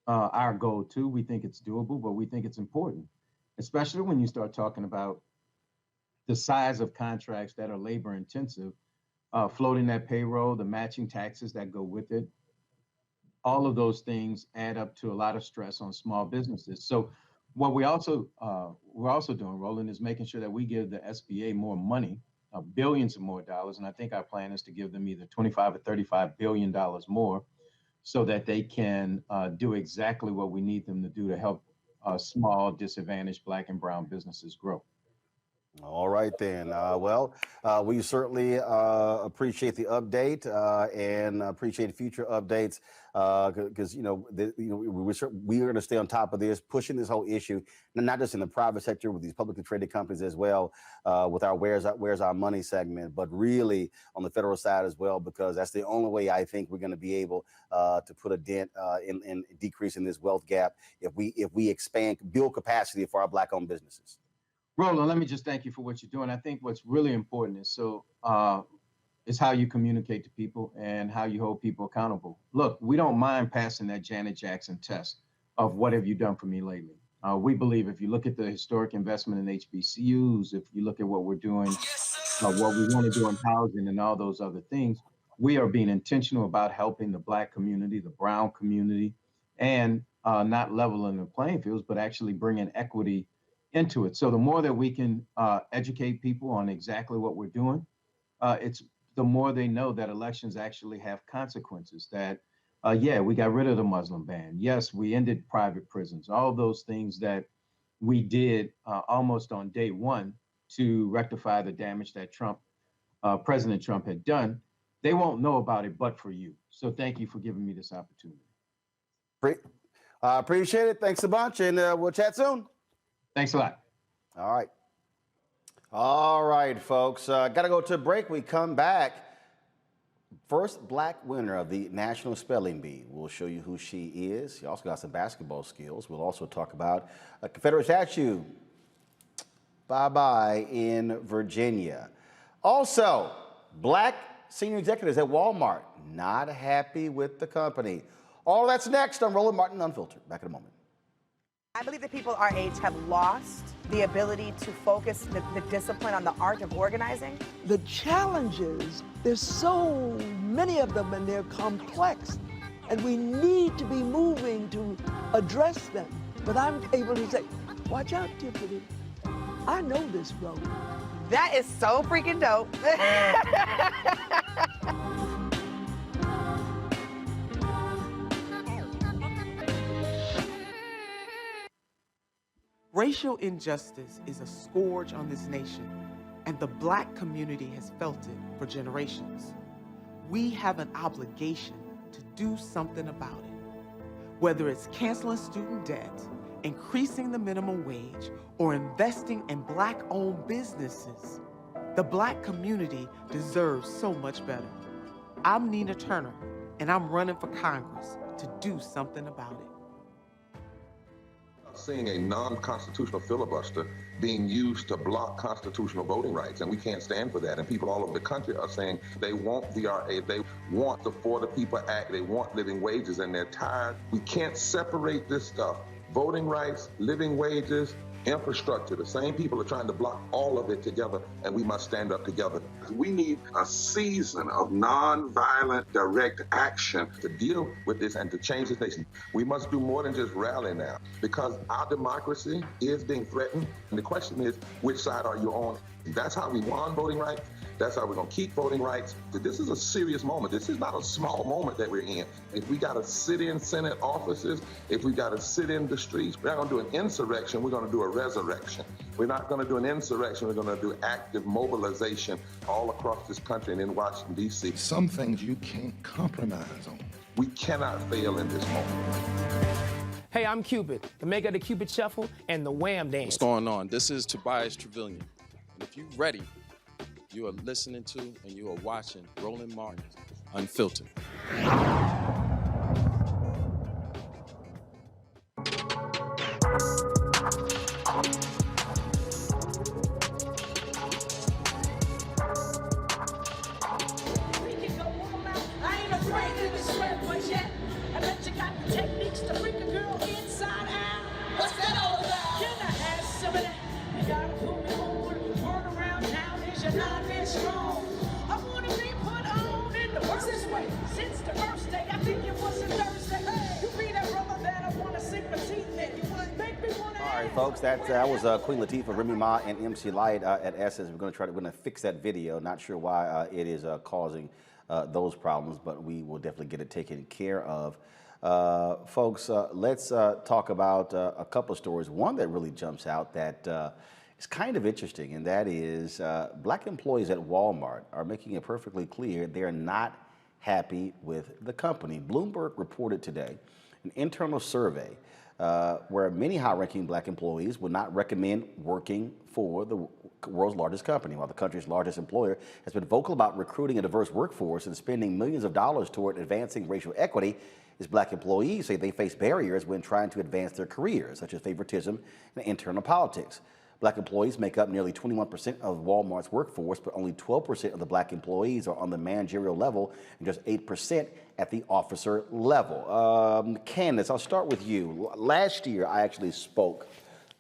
our goal too. We think it's doable, but we think it's important, especially when you start talking about the size of contracts that are labor intensive, floating that payroll, the matching taxes that go with it. All of those things add up to a lot of stress on small businesses. So what we're also doing, Roland, is making sure that we give the SBA more money, billions of more dollars. And I think our plan is to give them either 25 or $35 billion more so that they can do exactly what we need them to do to help small, disadvantaged Black and brown businesses grow. All right, then. We certainly appreciate the update and appreciate future updates because we're going to stay on top of this, pushing this whole issue, and not just in the private sector with these publicly traded companies as well, with our Where's Our Money segment, but really on the federal side as well, because that's the only way I think we're going to be able to put a dent in decreasing this wealth gap if we expand, build capacity for our Black-owned businesses. Roland, let me just thank you for what you're doing. I think what's really important is is how you communicate to people and how you hold people accountable. Look, we don't mind passing that Janet Jackson test of what have you done for me lately. We believe if you look at the historic investment in HBCUs, if you look at what we're doing, what we want to do in housing and all those other things, we are being intentional about helping the Black community, the brown community, and not leveling the playing fields, but actually bringing equity into it. So the more that we can educate people on exactly what we're doing, it's the more they know that elections actually have consequences. That, yeah, we got rid of the Muslim ban. Yes, we ended private prisons. All those things that we did almost on day one to rectify the damage that President Trump had done. They won't know about it but for you. So thank you for giving me this opportunity. Appreciate it. Thanks a bunch, and we'll chat soon. Thanks a lot. All right. All right, folks. Got to go to a break. We come back. First Black winner of the National Spelling Bee. We'll show you who she is. She also got some basketball skills. We'll also talk about a Confederate statue. Bye-bye in Virginia. Also, Black senior executives at Walmart not happy with the company. All that's next on Roland Martin Unfiltered. Back in a moment. I believe that people our age have lost the ability to focus the discipline on the art of organizing. The challenges, there's so many of them and they're complex, and we need to be moving to address them. But I'm able to say, watch out, Tiffany. I know this road. That is so freaking dope. Racial injustice is a scourge on this nation, and the Black community has felt it for generations. We have an obligation to do something about it. Whether it's canceling student debt, increasing the minimum wage, or investing in Black-owned businesses, the Black community deserves so much better. I'm Nina Turner, and I'm running for Congress to do something about it. Seeing a non-constitutional filibuster being used to block constitutional voting rights, and we can't stand for that. And people all over the country are saying they want VRA, they want the For the People Act, they want living wages, and they're tired. We can't separate this stuff. Voting rights, living wages, infrastructure. The same people are trying to block all of it together, and we must stand up together. We need a season of nonviolent direct action to deal with this and to change this nation. We must do more than just rally now, because our democracy is being threatened. And the question is, which side are you on? That's how we won voting rights. That's how we're going to keep voting rights. This is a serious moment. This is not a small moment that we're in. If we got to sit in Senate offices, if we got to sit in the streets, we're not going to do an insurrection. We're going to do a resurrection. We're not going to do an insurrection. We're going to do active mobilization all across this country and in Washington, D.C. Some things you can't compromise on. We cannot fail in this moment. Hey, I'm Cupid, the maker of the Cupid Shuffle and the Wham Dance. What's going on? This is Tobias Trevelyan. And if you're ready, you are listening to and you are watching Roland Martin Unfiltered. wrong. I wanna be put on in the worst way. Since the first day, I think it was a Thursday. You be that brother that I wanna sink my teeth in. Make me wanna. All right, folks, that was Queen Latifah, Remy Ma, and MC Light at Essence. We're going to fix that video. Not sure why it is causing those problems, but we will definitely get it taken care of. Folks, let's talk about a couple of stories. One that really jumps out that is kind of interesting, and that is black employees at Walmart are making it perfectly clear they're not happy with the company. Bloomberg reported today an internal survey where many high-ranking black employees would not recommend working for the world's largest company, while the country's largest employer has been vocal about recruiting a diverse workforce and spending millions of dollars toward advancing racial equity. Its black employees say they face barriers when trying to advance their careers, such as favoritism and internal politics. Black employees make up nearly 21% of Walmart's workforce, but only 12% of the black employees are on the managerial level and just 8% at the officer level. Candace, I'll start with you. Last year, I actually spoke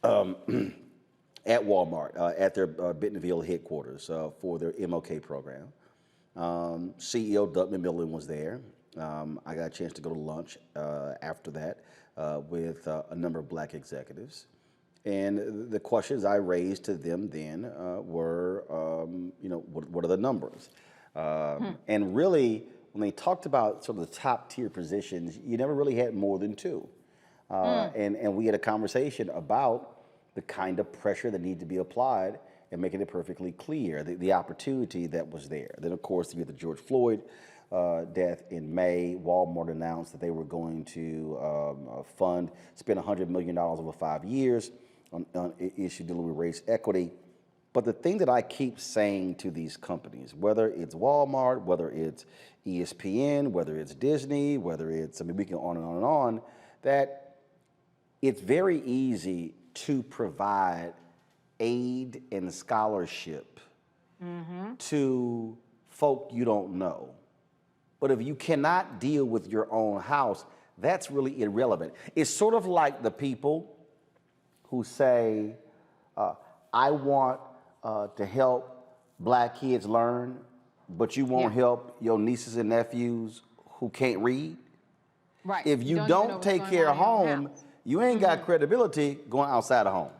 at Walmart at their Bentonville headquarters for their MLK program. CEO Doug McMillan was there. I got a chance to go to lunch after that with a number of black executives. And the questions I raised to them then were, what are the numbers? And really, when they talked about sort of the top tier positions, you never really had more than two. And we had a conversation about the kind of pressure that needed to be applied and making it perfectly clear, the opportunity that was there. Then, of course, you had the George Floyd death in May. Walmart announced that they were going to spend $100 million over 5 years on issue dealing with race equity. But the thing that I keep saying to these companies, whether it's Walmart, whether it's ESPN, whether it's Disney, whether it's, we can on and on and on, that it's very easy to provide aid and scholarship to folk you don't know. But if you cannot deal with your own house, that's really irrelevant. It's sort of like the people who say, I want to help black kids learn, but you won't help your nieces and nephews who can't read. Right. If you don't take care of home, you ain't got credibility going outside of home.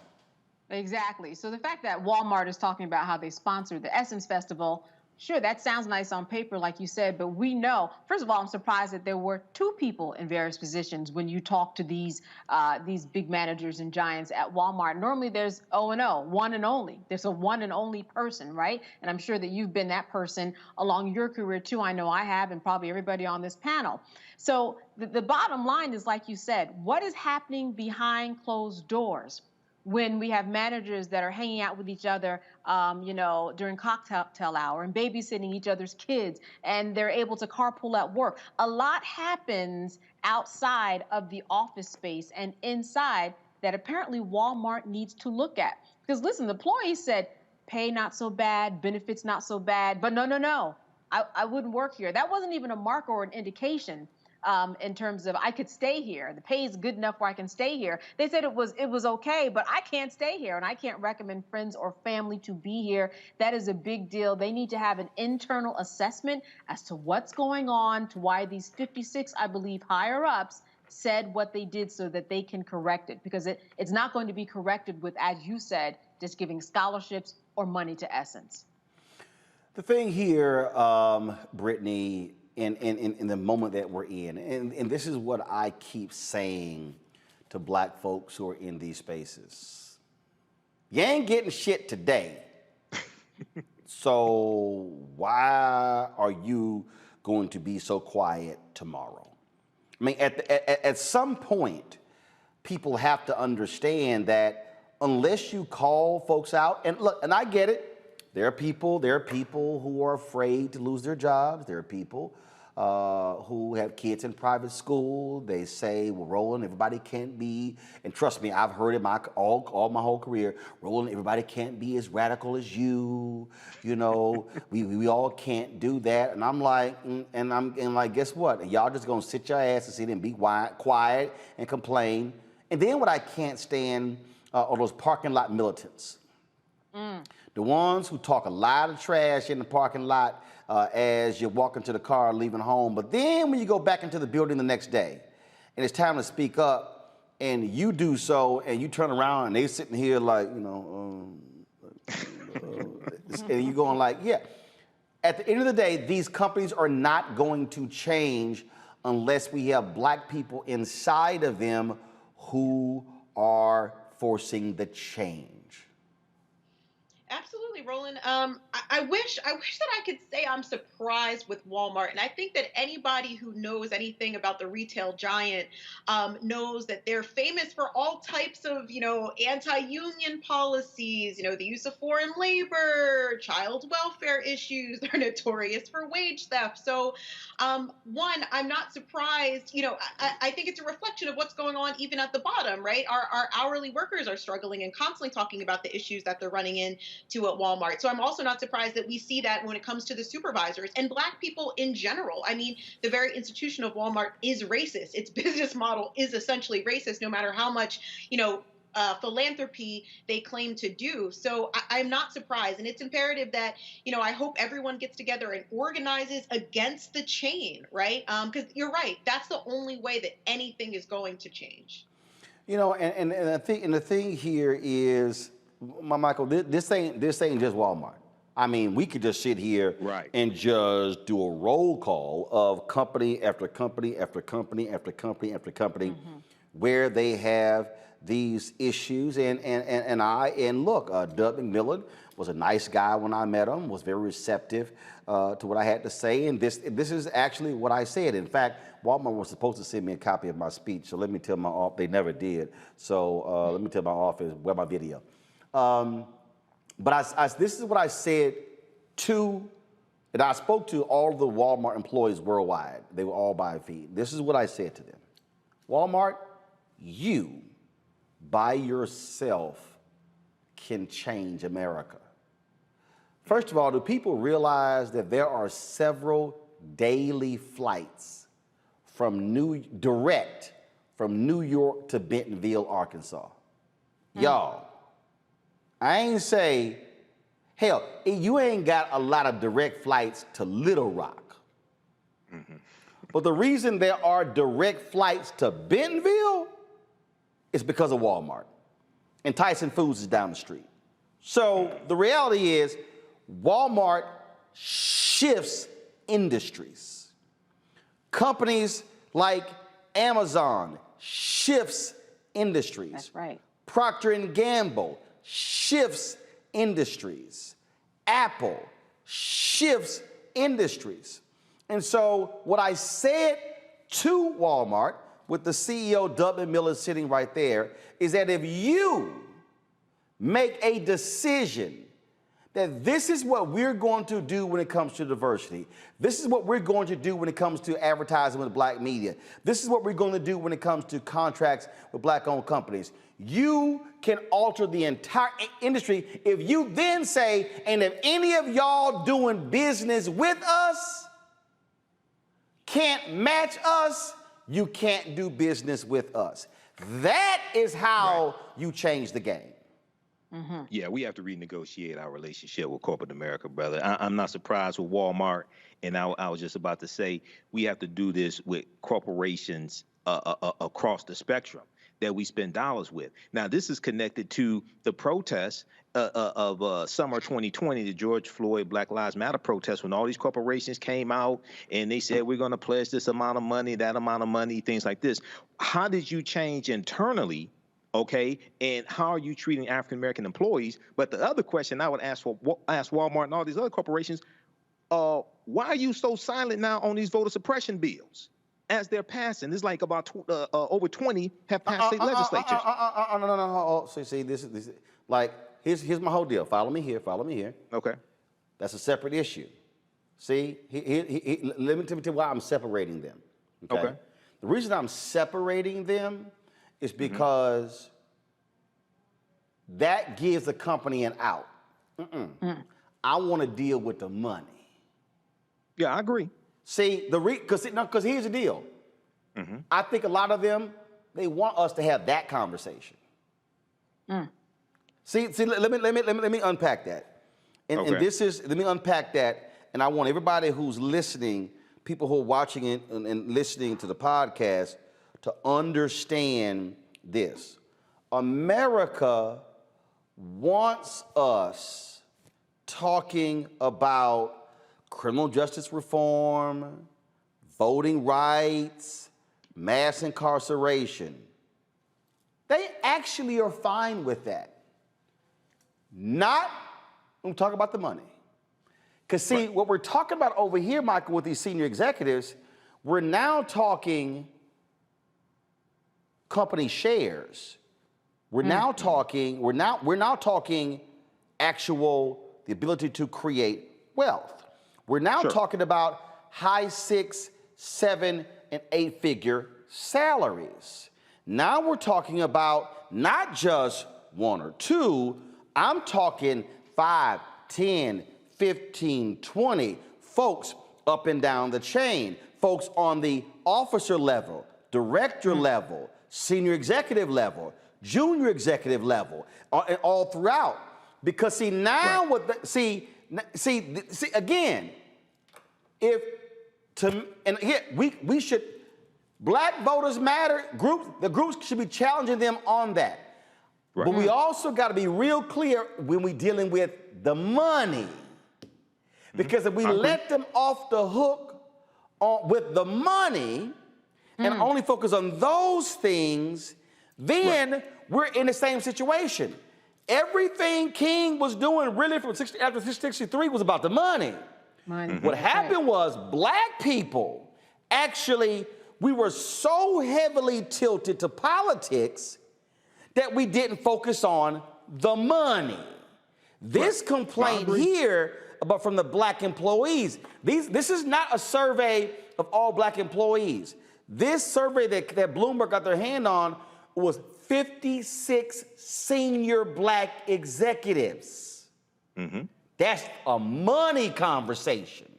Exactly. So the fact that Walmart is talking about how they sponsored the Essence Festival, sure, that sounds nice on paper, like you said, but we know, first of all, I'm surprised that there were two people in various positions when you talk to these big managers and giants at Walmart. Normally there's O&O, one and only. There's a one and only person, right? And I'm sure that you've been that person along your career too. I know I have, and probably everybody on this panel. So the bottom line is, like you said, what is happening behind closed doors when we have managers that are hanging out with each other, during cocktail hour and babysitting each other's kids, and they're able to carpool at work. A lot happens outside of the office space and inside that apparently Walmart needs to look at. Because listen, the employees said, pay not so bad, benefits not so bad, but no, I wouldn't work here. That wasn't even a marker or an indication in terms of I could stay here. The pay is good enough where I can stay here. They said it was okay, but I can't stay here and I can't recommend friends or family to be here. That is a big deal. They need to have an internal assessment as to what's going on, to why these 56, I believe, higher ups said what they did so that they can correct it, because it's not going to be corrected with, as you said, just giving scholarships or money to Essence. The thing here, Brittany, in the moment that we're in, and this is what I keep saying to black folks who are in these spaces. You ain't getting shit today. So why are you going to be so quiet tomorrow? I mean, at some point, people have to understand that unless you call folks out, and look, and I get it, there are people who are afraid to lose their jobs. There are people who have kids in private school. They say, well, Roland, everybody can't be, and trust me, I've heard it all my whole career, Roland, everybody can't be as radical as you, we all can't do that. And I'm like, guess what? And y'all just gonna sit your ass and sit and be quiet and complain. And then what I can't stand are those parking lot militants. The ones who talk a lot of trash in the parking lot as you're walking to the car leaving home, but then when you go back into the building the next day and it's time to speak up and you do so and you turn around and they sitting here like, you know, and you going like, yeah. At the end of the day, these companies are not going to change unless we have black people inside of them who are forcing the change. Absolutely, Roland. I wish that I could say I'm surprised with Walmart, and I think that anybody who knows anything about the retail giant knows that they're famous for all types of, anti-union policies, the use of foreign labor, child welfare issues. They're notorious for wage theft. So, one, I'm not surprised. I think it's a reflection of what's going on even at the bottom, right? Our hourly workers are struggling and constantly talking about the issues that they're running into at Walmart. So I'm also not surprised that we see that when it comes to the supervisors and black people in general. I mean, the very institution of Walmart is racist. Its business model is essentially racist, no matter how much, philanthropy they claim to do. So I'm not surprised. And it's imperative that, I hope everyone gets together and organizes against the chain, right? Because you're right. That's the only way that anything is going to change. And the thing here is, Michael, this ain't just Walmart. I mean, we could just sit here and just do a roll call of company after company after company after company after company where they have these issues. And look, Doug McMillon was a nice guy when I met him, was very receptive to what I had to say. And this is actually what I said. In fact, Walmart was supposed to send me a copy of my speech. So let me tell my office, they never did. So let me tell my office where my video. But this is what I said and I spoke to all the Walmart employees worldwide. They were all by feed. This is what I said to them. Walmart, you by yourself can change America. First of all, do people realize that there are several daily flights direct from New York to Bentonville, Arkansas? Y'all, I ain't say, hell, you ain't got a lot of direct flights to Little Rock. But the reason there are direct flights to Bentonville is because of Walmart. And Tyson Foods is down the street. So the reality is Walmart shifts industries. Companies like Amazon shifts industries. That's right. Procter & Gamble shifts industries. Apple shifts industries. And so what I said to Walmart, with the CEO, Doug McMillon, sitting right there, is that if you make a decision that this is what we're going to do when it comes to diversity, this is what we're going to do when it comes to advertising with black media, this is what we're going to do when it comes to contracts with black-owned companies, you can alter the entire industry if you then say, and if any of y'all doing business with us can't match us, you can't do business with us. That is how you change the game. Yeah, we have to renegotiate our relationship with corporate America, brother. I'm not surprised with Walmart, and I was just about to say we have to do this with corporations across the spectrum that we spend dollars with. Now, this is connected to the protests of summer 2020, the George Floyd Black Lives Matter protests, when all these corporations came out and they said, we're going to pledge this amount of money, that amount of money, things like this. How did you change internally? Okay, and how are you treating African-American employees? But the other question I would ask Walmart and all these other corporations, why are you so silent now on these voter suppression bills as they're passing? It's like about over 20 have passed state legislatures. No. So see, this is like, here's my whole deal. Follow me here. Okay. That's a separate issue. See, let me tell you why I'm separating them. Okay. The reason I'm separating them is because that gives the company an out. I want to deal with the money. Yeah, I agree. See, because here's the deal. I think a lot of them, they want us to have that conversation. See, let me unpack that. And this is, let me unpack that. And I want everybody who's listening, people who are watching it and listening to the podcast, to understand this. America wants us talking about criminal justice reform, voting rights, mass incarceration. They actually are fine with that. Not when we talk about the money. Because see, what we're talking about over here, Michael, with these senior executives, we're now talking company shares. We're now talking, we're now talking actual, the ability to create wealth. We're now talking about high 6, 7, and 8-figure salaries. Now we're talking about not just 1 or 2, I'm talking 5, 10, 15, 20 folks up and down the chain, folks on the officer level, director level, senior executive level, junior executive level, and all throughout. Because see, now see again, we should, Black Voters Matter, the groups should be challenging them on that. Right. But we also got to be real clear when we're dealing with the money. Because if we let them off the hook with the money and only focus on those things, then we're in the same situation. Everything King was doing really from after 63 was about the money. What happened was Black people actually, we were so heavily tilted to politics that we didn't focus on the money. This complaint here about from the Black employees, this is not a survey of all Black employees. This survey that Bloomberg got their hand on was 56 senior Black executives. That's a money conversation.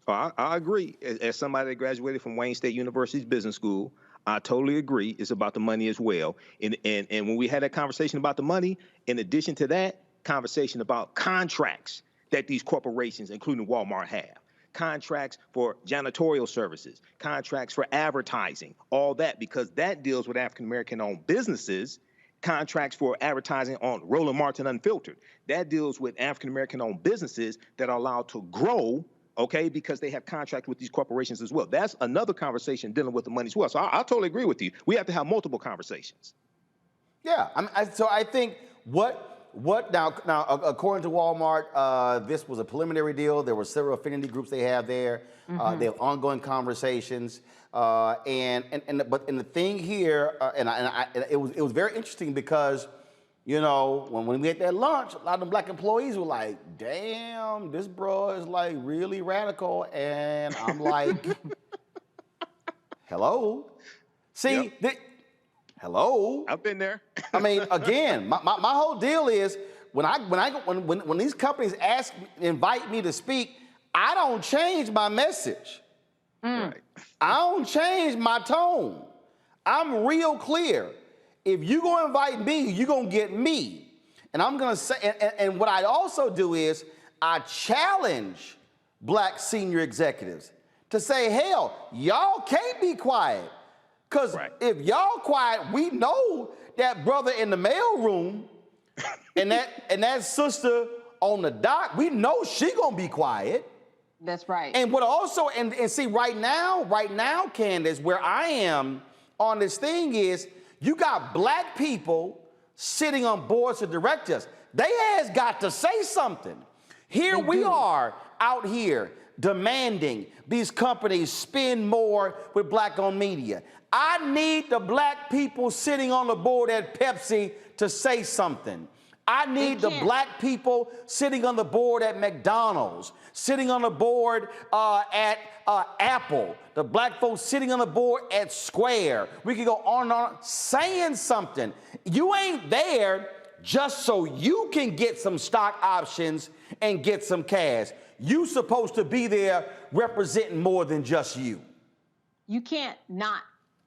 Oh, I agree. As somebody that graduated from Wayne State University's business school, I totally agree. It's about the money as well. And when we had that conversation about the money, in addition to that, conversation about contracts that these corporations, including Walmart, have. Contracts for janitorial services, contracts for advertising, all that, because that deals with African-American-owned businesses. Contracts for advertising on Roland Martin Unfiltered. That deals with African-American-owned businesses that are allowed to grow, okay, because they have contracts with these corporations as well. That's another conversation dealing with the money as well. So I totally agree with you. We have to have multiple conversations. Yeah, so I think now according to Walmart, this was a preliminary deal. There were several affinity groups they have there. They have ongoing conversations. But the thing here, it was very interesting because, you know, when we had that lunch, a lot of them Black employees were like, damn, this bro is like really radical. And I'm like, hello? See, hello? I've been there. I mean, again, my whole deal is when these companies invite me to speak, I don't change my message. I don't change my tone. I'm real clear. If you gonna invite me, you gonna get me. And I'm gonna say, and what I also do is I challenge Black senior executives to say, hell, y'all can't be quiet. Because if y'all quiet, we know that brother in the mailroom and that sister on the dock, we know she gonna be quiet. That's right. And what also, and see, right now, Candace, where I am on this thing is, you got Black people sitting on boards of directors. They has got to say something. Here we are out here demanding these companies spend more with Black-owned media. I need the Black people sitting on the board at Pepsi to say something. I need the Black people sitting on the board at McDonald's, sitting on the board at Apple, the Black folks sitting on the board at Square. We could go on and on saying something. You ain't there just so you can get some stock options and get some cash. You supposed to be there representing more than just you. You can't not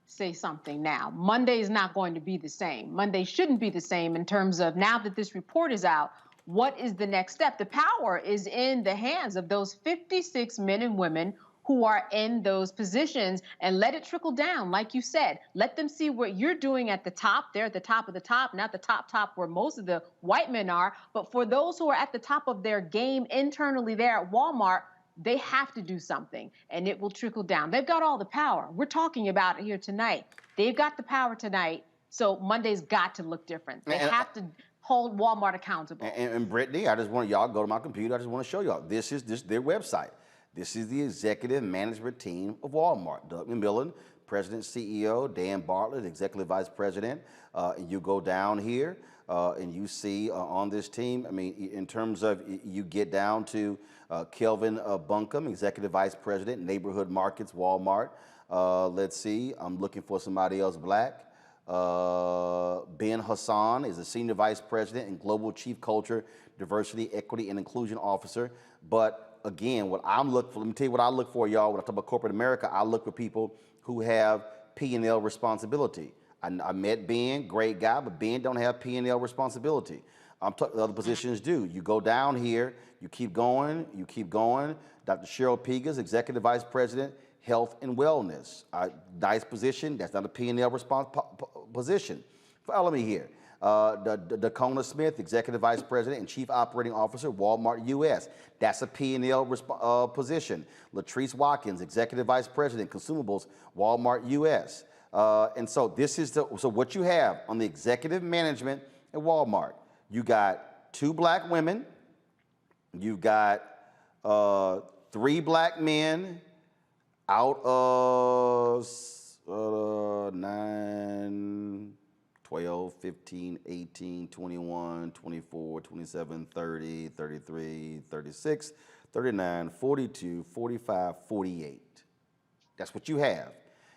say something now. Monday is not going to be the same. Monday shouldn't be the same in terms of now that this report is out, What is the next step? The power is in the hands of those 56 men and women who are in those positions, and let it trickle down. Like you said, let them see what you're doing at the top. They're at the top of the top, not the top where most of the white men are. But for those who are at the top of their game internally there at Walmart, they have to do something, and it will trickle down. They've got all the power. We're talking about it here tonight. They've got the power tonight, so Monday's got to look different. They have to hold Walmart accountable. And Brittany, I just want y'all go to my computer. I just want to show y'all. This is their website. This is the executive management team of Walmart. Doug McMillon, President, CEO. Dan Bartlett, Executive Vice President. And you go down here and you see on this team, I mean, in terms of you get down to Kelvin Buncombe, Executive Vice President, Neighborhood Markets, Walmart. Let's see, I'm looking for somebody else black. Ben Hassan is the Senior Vice President and Global Chief Culture, Diversity, Equity, and Inclusion Officer. But again, what I'm looking for, let me tell you what I look for, y'all. When I talk about corporate America, I look for people who have P&L responsibility. I met Ben, great guy, but Ben don't have P&L responsibility. Other positions do. You go down here, you keep going, you keep going. Dr. Cheryl Pigas, Executive Vice President, Health and Wellness. Nice position. That's not a P&L position. Follow me here. Dakona Smith, Executive Vice President and Chief Operating Officer, Walmart U.S. That's a P&L position. Latrice Watkins, Executive Vice President, Consumables, Walmart U.S. And so this is so what you have on the executive management at Walmart. You got 2 black women. You've got 3 black men out of 9, 12, 15, 18, 21, 24, 27, 30, 33, 36, 39, 42, 45, 48. That's what you have.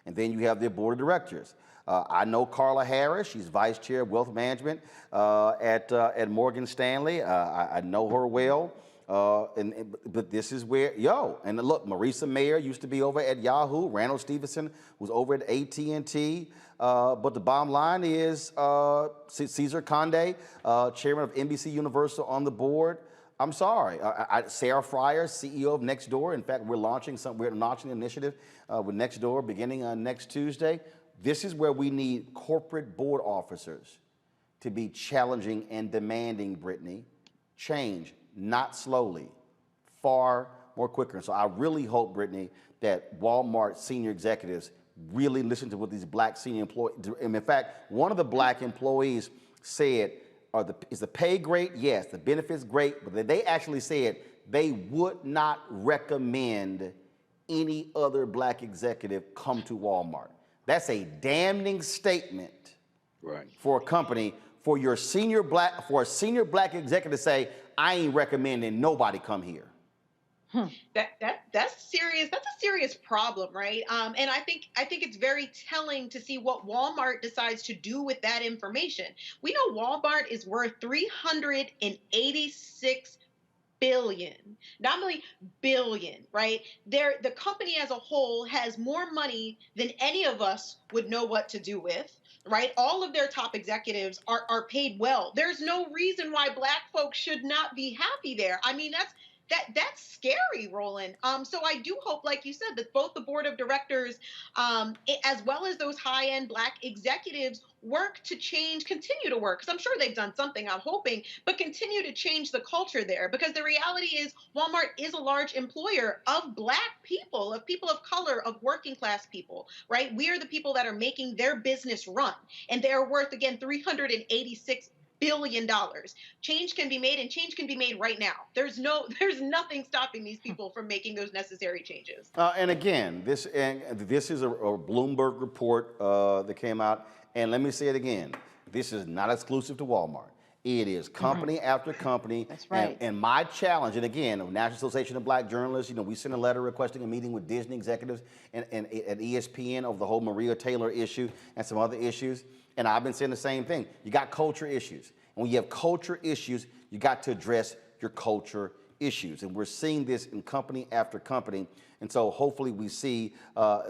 And then you have their board of directors. I know Carla Harris. She's vice chair of wealth management at Morgan Stanley. I know her well. But this is where, and look, Marisa Mayer used to be over at Yahoo. Randall Stevenson was over at AT&T. But the bottom line is Cesar Conde, chairman of NBC Universal, on the board. I'm sorry. Sarah Fryer, CEO of Nextdoor. In fact, we're launching an initiative with Nextdoor beginning next Tuesday. This is where we need corporate board officers to be challenging and demanding, Brittany, change, not slowly, far more quicker. And so I really hope, Brittany, that Walmart senior executives really listen to what these black senior employees do. And in fact, one of the black employees said, is the pay great? Yes. The benefits great, but they actually said they would not recommend any other black executive come to Walmart. That's a damning statement for a company, for a senior black executive to say, I ain't recommending nobody come here. That's serious. That's a serious problem, right? And I think it's very telling to see what Walmart decides to do with that information. We know Walmart is worth $386 billion, not only billion, right? The company as a whole has more money than any of us would know what to do with. Right? All of their top executives are paid well. There's no reason why black folks should not be happy there. I mean, that's scary, Roland. So I do hope, like you said, that both the board of directors, as well as those high-end black executives, work to change, continue to work, because I'm sure they've done something, I'm hoping, but continue to change the culture there. Because the reality is Walmart is a large employer of black people, of people of color, of working class people, right? We are the people that are making their business run. And they're worth, again, $386 billion. Change can be made, and change can be made right now. There's nothing stopping these people from making those necessary changes. And again, this is a Bloomberg report that came out. And let me say it again, this is not exclusive to Walmart. It is company after company. That's right. And my challenge, and again, the National Association of Black Journalists, we sent a letter requesting a meeting with Disney executives and at ESPN over the whole Maria Taylor issue and some other issues. And I've been saying the same thing. You got culture issues. And when you have culture issues, you got to address your culture issues. And we're seeing this in company after company. And so hopefully we see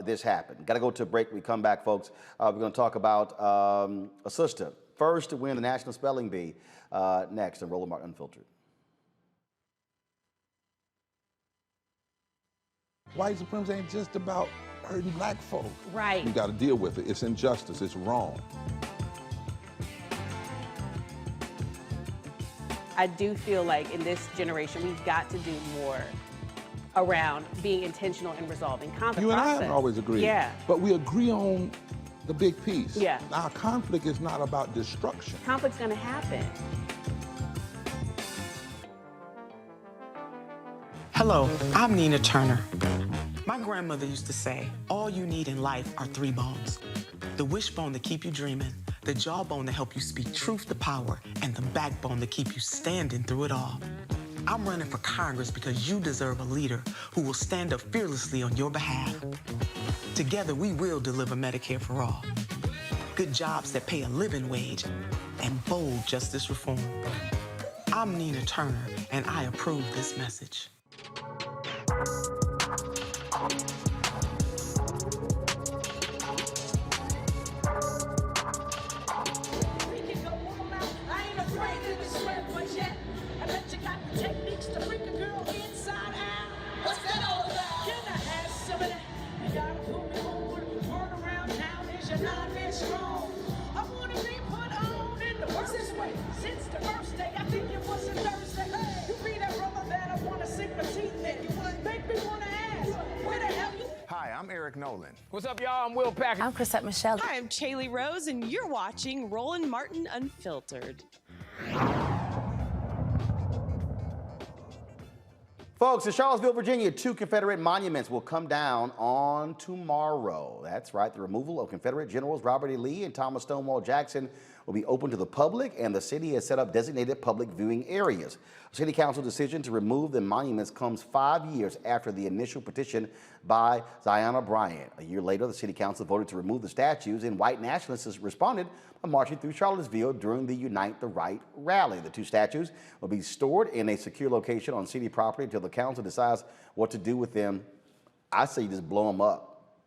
this happen. Got to go to a break. When we come back, folks, we're going to talk about a sister, first to win the National Spelling Bee. Next on Roland Martin Unfiltered. White supremacy ain't just about hurting black folk. Right. You got to deal with it. It's injustice. It's wrong. I do feel like in this generation, we've got to do more around being intentional in resolving conflict. You and I haven't always agreed. Yeah. But we agree on the big piece. Yeah. Our conflict is not about destruction. Conflict's going to happen. Hello, I'm Nina Turner. My grandmother used to say, all you need in life are 3 bones. The wishbone to keep you dreaming, the jawbone to help you speak truth to power, and the backbone to keep you standing through it all. I'm running for Congress because you deserve a leader who will stand up fearlessly on your behalf. Together, we will deliver Medicare for all, good jobs that pay a living wage, and bold justice reform. I'm Nina Turner, and I approve this message. Nolan. What's up, y'all? I'm Will Packer. I'm Chrisette Michelle. Hi, I'm Chaley Rose, and you're watching Roland Martin Unfiltered. Folks, in Charlottesville, Virginia, 2 Confederate monuments will come down on tomorrow. That's right, the removal of Confederate Generals Robert E. Lee and Thomas Stonewall Jackson will be open to the public, and the city has set up designated public viewing areas. A city council decision to remove the monuments comes 5 years after the initial petition by Zion Bryant. A year later, the city council voted to remove the statues, and white nationalists responded by marching through Charlottesville during the Unite the Right rally. The 2 statues will be stored in a secure location on city property until the council decides what to do with them. I say you just blow them up.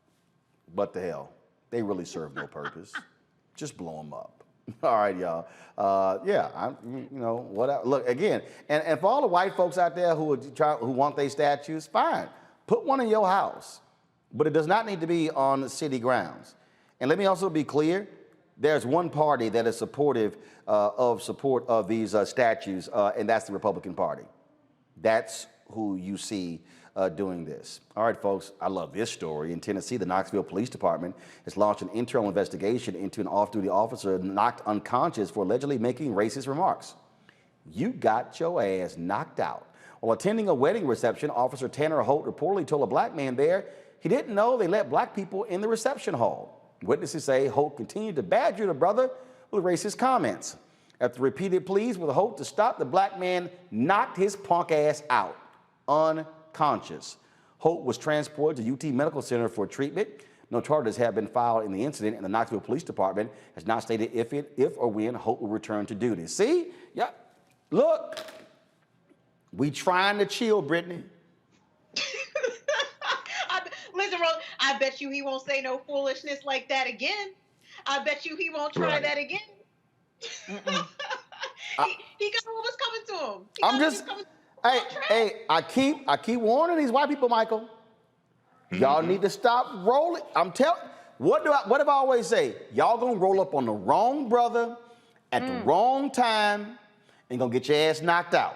What the hell? They really serve no purpose. Just blow them up. All right, y'all. Look, again, and for all the white folks out there who want their statues, fine. Put one in your house, but it does not need to be on city grounds. And let me also be clear, there's one party that is supportive of these statues, and that's the Republican Party. That's who you see doing this. All right, folks, I love this story. In Tennessee, the Knoxville Police Department has launched an internal investigation into an off-duty officer knocked unconscious for allegedly making racist remarks. You got your ass knocked out. While attending a wedding reception, Officer Tanner Holt reportedly told a black man there he didn't know they let black people in the reception hall. Witnesses say Holt continued to badger the brother with racist comments. After repeated pleas with Holt to stop, the black man knocked his punk ass out, unconscious. Holt was transported to UT Medical Center for treatment. No charges have been filed in the incident, and the Knoxville Police Department has not stated if or when Holt will return to duty. See? Yeah. Look. We trying to chill, Brittany. Listen, Roland, I bet you he won't say no foolishness like that again. I bet you he won't try that again. He got what was coming to him. I'm just, I keep warning these white people, Michael. Y'all need to stop rolling. I'm telling. What do I always say? Y'all gonna roll up on the wrong brother at the wrong time and gonna get your ass knocked out.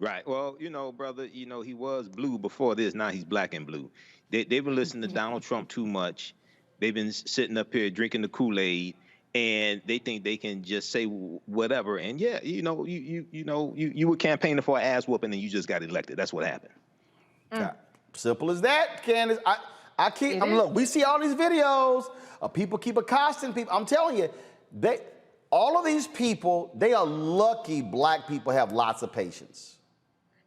Right. Well, brother, he was blue before this. Now he's black and blue. They've been listening to Donald Trump too much. They've been sitting up here drinking the Kool-Aid, and they think they can just say whatever. And yeah, you were campaigning for an ass whooping, and you just got elected. That's what happened. Simple as that, Candace. Look, we see all these videos of people keep accosting people. I'm telling you, all of these people, they are lucky black people have lots of patience.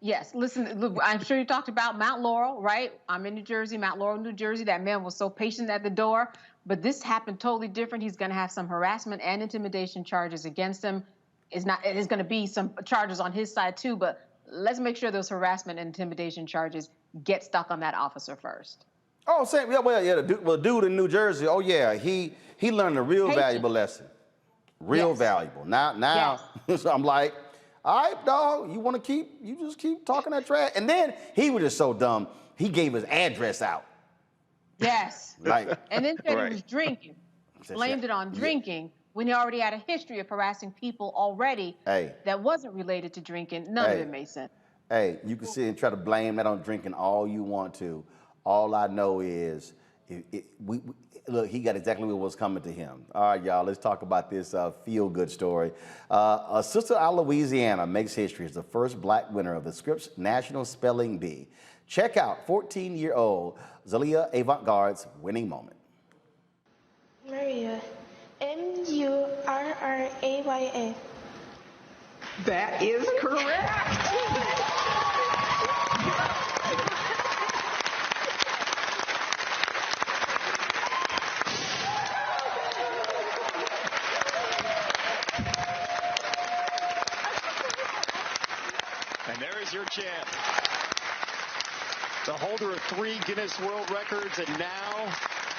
Yes, listen, look, I'm sure you talked about Mount Laurel, right? I'm in New Jersey, Mount Laurel, New Jersey. That man was so patient at the door, but this happened totally different. He's going to have some harassment and intimidation charges against him. There's going to be some charges on his side too, but let's make sure those harassment and intimidation charges get stuck on that officer first. Oh, same. Yeah, the dude in New Jersey. Oh, yeah, he learned a real valuable lesson. Real valuable. Now, so I'm like, all right, dog, you just keep talking that trash. And then he was just so dumb, he gave his address out. Yes. Like, and then said Right. he was drinking. Blamed it on drinking when he already had a history of harassing people already that wasn't related to drinking. None of it made sense. Hey, you can sit and try to blame that on drinking all you want to. All I know is, look, he got exactly what was coming to him. All right, y'all, let's talk about this feel-good story. A sister out of Louisiana makes history as the first black winner of the Scripps National Spelling Bee. Check out 14-year-old Zalia Avant-Garde's winning moment. Maria, Murraya. That is correct. And there is your champ, the holder of 3 Guinness World Records, and now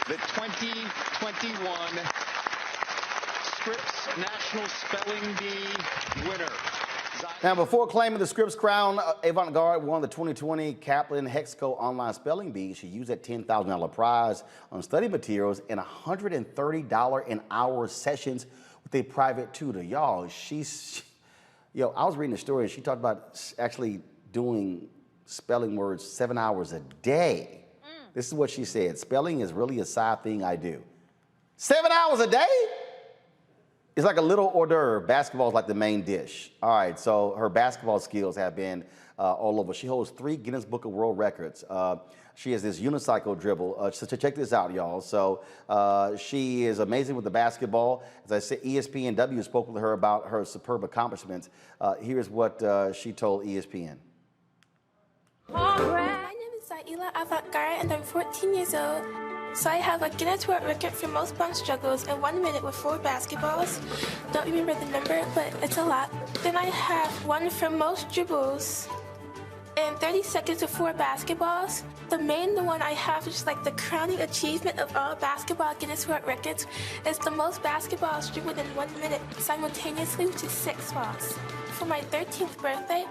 the 2021 Scripps National Spelling Bee winner. Now, before claiming the Scripps crown, Avant-Garde won the 2020 Kaplan Hexco Online Spelling Bee. She used that $10,000 prize on study materials and $130 an hour sessions with a private tutor. Y'all, I was reading the story and she talked about actually doing spelling words 7 hours a day. This is what she said. Spelling is really a side thing I do. 7 hours a day? It's like a little hors d'oeuvre. Basketball is like the main dish. All right, so her basketball skills have been all over. She holds 3 Guinness Book of World Records. She has this unicycle dribble. So check this out, y'all. So she is amazing with the basketball. As I said, ESPNW spoke with her about her superb accomplishments. Here's what she told ESPN. My name is Zaila Avant-Garde and I'm 14 years old. So I have a Guinness World Record for most bunch juggles in 1 minute with 4 basketballs. Don't remember the number, but it's a lot. Then I have one for most dribbles in 30 seconds with 4 basketballs. The one I have, which is like the crowning achievement of all basketball Guinness World Records, is the most basketballs dribbled in 1 minute simultaneously, which is 6 balls. For my 13th birthday,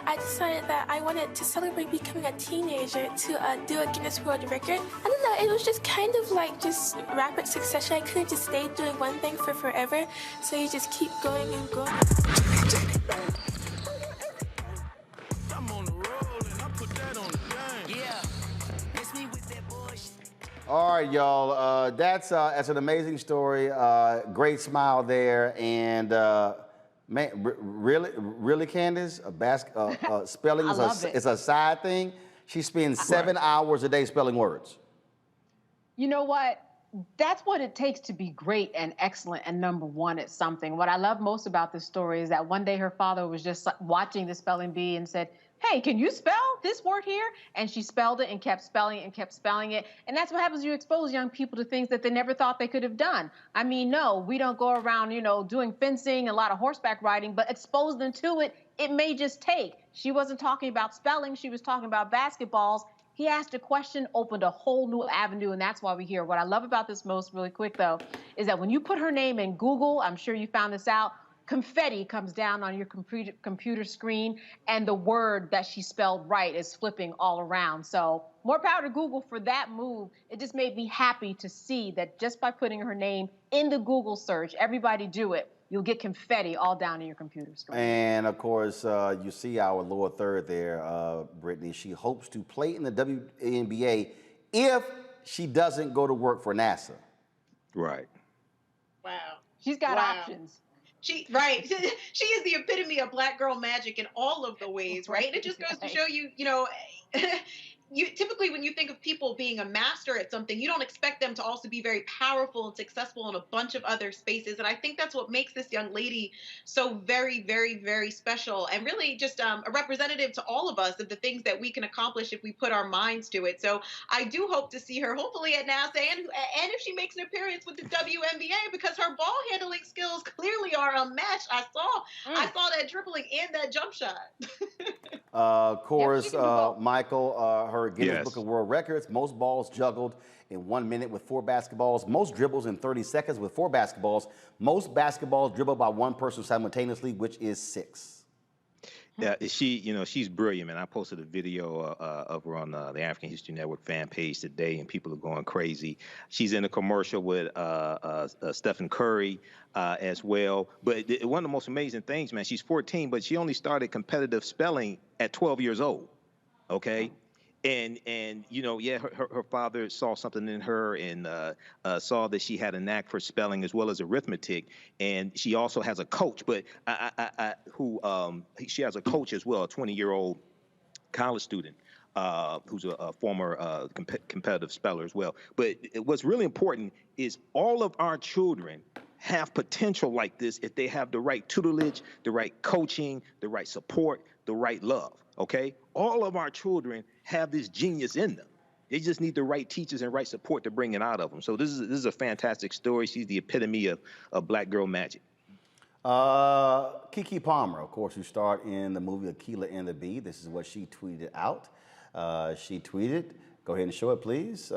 I decided that I wanted to celebrate becoming a teenager to do a Guinness World Record. I don't know, it was just kind of like just rapid succession. I couldn't just stay doing one thing for forever, so you just keep going and going. I'm on the road and I put that on the game. Yeah, miss me with that bullshit. All right, y'all. That's an amazing story. Great smile there, and man, really, Candace, spelling is a side thing. She spends 7 hours a day spelling words. You know what? That's what it takes to be great and excellent and number one at something. What I love most about this story is that one day her father was just watching the spelling bee and said, "Hey, can you spell this word here?" And she spelled it and kept spelling it and kept spelling it. And that's what happens when you expose young people to things that they never thought they could have done. I mean, no, we don't go around, doing fencing, a lot of horseback riding, but expose them to it. It may just take. She wasn't talking about spelling. She was talking about basketballs. He asked a question, opened a whole new avenue, and that's why we're here. What I love about this most, really quick though, is that when you put her name in Google, I'm sure you found this out, confetti comes down on your computer screen, and the word that she spelled right is flipping all around. So more power to Google for that move. It just made me happy to see that just by putting her name in the Google search, everybody do it, you'll get confetti all down in your computer screen. And of course, you see our lower third there, Brittany. She hopes to play in the WNBA if she doesn't go to work for NASA. Right. Wow. She's got options. She is the epitome of black girl magic in all of the ways, right? And it just goes to show you, you typically when you think of people being a master at something, you don't expect them to also be very powerful and successful in a bunch of other spaces. And I think that's what makes this young lady so very, very, very special, and really just a representative to all of us of the things that we can accomplish if we put our minds to it. So I do hope to see her hopefully at NASA, and if she makes an appearance with the WNBA, because her ball handling skills clearly are unmatched. I saw that dribbling and that jump shot. Of course, Michael, her Guinness Book book of world records, most balls juggled in 1 minute with 4 basketballs, most dribbles in 30 seconds with 4 basketballs, most basketballs dribbled by one person simultaneously, which is 6. Yeah, she's brilliant, man. I posted a video of her on the African History Network fan page today, and people are going crazy. She's in a commercial with Stephen Curry as well. But one of the most amazing things, man, she's 14, but she only started competitive spelling at 12 years old. Okay. And her father saw something in her and saw that she had a knack for spelling as well as arithmetic. And she also has a coach, but she has a coach as well, a 20-year-old college student who's a former competitive speller as well. But what's really important is all of our children have potential like this if they have the right tutelage, the right coaching, the right support, the right love. Okay, all of our children have this genius in them. They just need the right teachers and right support to bring it out of them. So this is a fantastic story. She's the epitome of black girl magic. Keke Palmer, of course, who starred in the movie Akeelah and the Bee. This is what she tweeted out. She tweeted, go ahead and show it, please.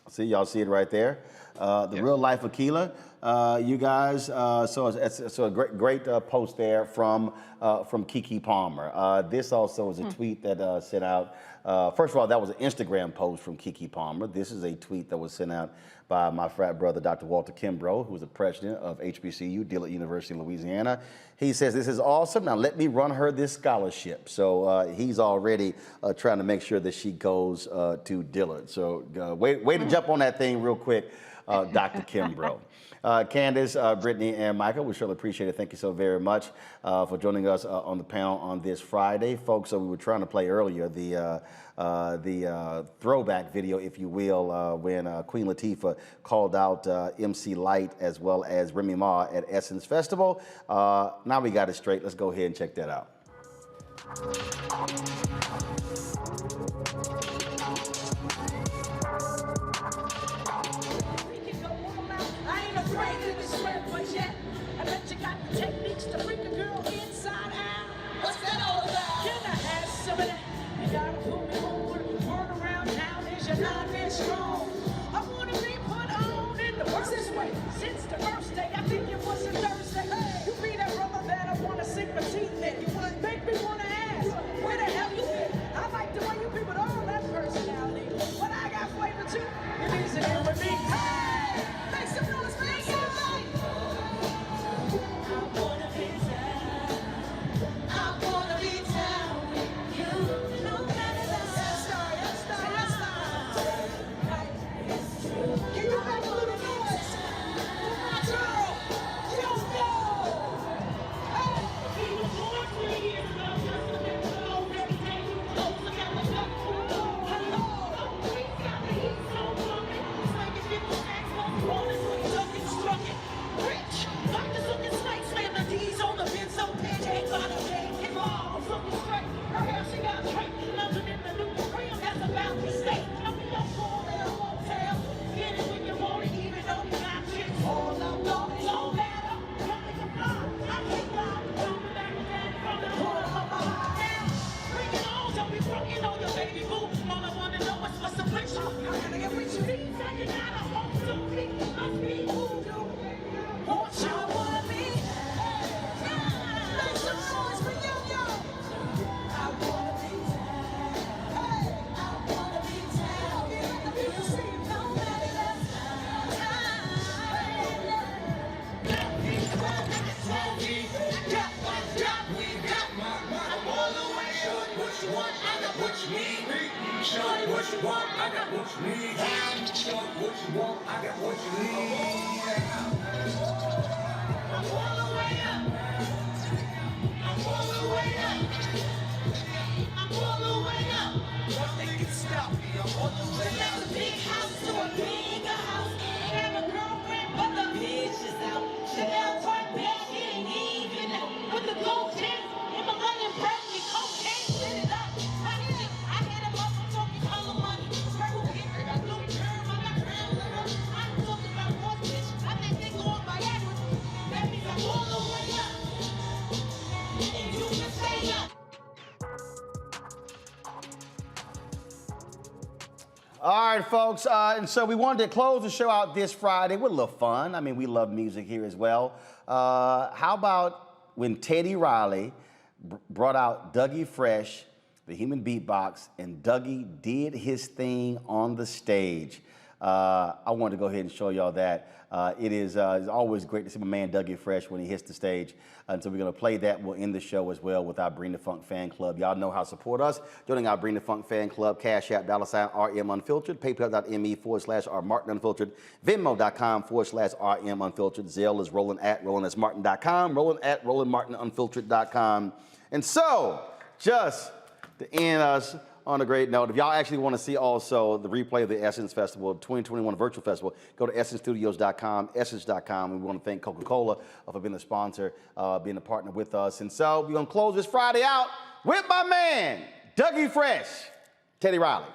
See, y'all see it right there. The real life Akeelah. You guys, so a great post there from Keke Palmer. This also is a tweet that sent out. First of all, that was an Instagram post from Keke Palmer. This is a tweet that was sent out by my frat brother, Dr. Walter Kimbrough, who's the president of HBCU, Dillard University in Louisiana. He says, this is awesome. Now let me run her this scholarship. So he's already trying to make sure that she goes to Dillard. So way to jump on that thing real quick, Dr. Kimbrough. Candace, Brittany, and Michael, we surely appreciate it. Thank you so very much for joining us on the panel on this Friday. Folks, we were trying to play earlier the throwback video, if you will, when Queen Latifah called out MC Lyte as well as Remy Ma at Essence Festival. Now we got it straight. Let's go ahead and check that out. Techniques to bring a girl inside out. What's that all about? Can I have some of that? You gotta pull me over, turn around now, is you're not that strong. I wanna be put on in the worst this way. Since the first day, I think it was a Thursday. Hey, you be that brother that I wanna sink my teeth in. You wanna make me wanna ask, where the hell you been? I like the way you people all that personality. But I got flavor too. It isn't here with me. Hey, make some noise, man. All right, folks, and so we wanted to close the show out this Friday with a little fun. I mean, we love music here as well. How about when Teddy Riley brought out Dougie Fresh, the human beatbox, and Dougie did his thing on the stage. I wanted to go ahead and show y'all that. It's always great to see my man Dougie Fresh when he hits the stage. And so we're going to play that. We'll end the show as well with our Bring the Funk fan club. Y'all know how to support us. Joining our Bring the Funk fan club, Cash App, $RM Unfiltered, PayPal.me/R Martin Unfiltered, Venmo.com/RM Unfiltered. Zelle is Roland at RolandSMartin.com, Roland at RolandMartinUnfiltered.com. And so, just to end us on a great note, if y'all actually want to see also the replay of the Essence Festival, 2021 Virtual Festival, go to EssenceStudios.com, Essence.com. And we want to thank Coca-Cola for being a sponsor, being a partner with us. And so we're going to close this Friday out with my man, Dougie Fresh, Teddy Riley.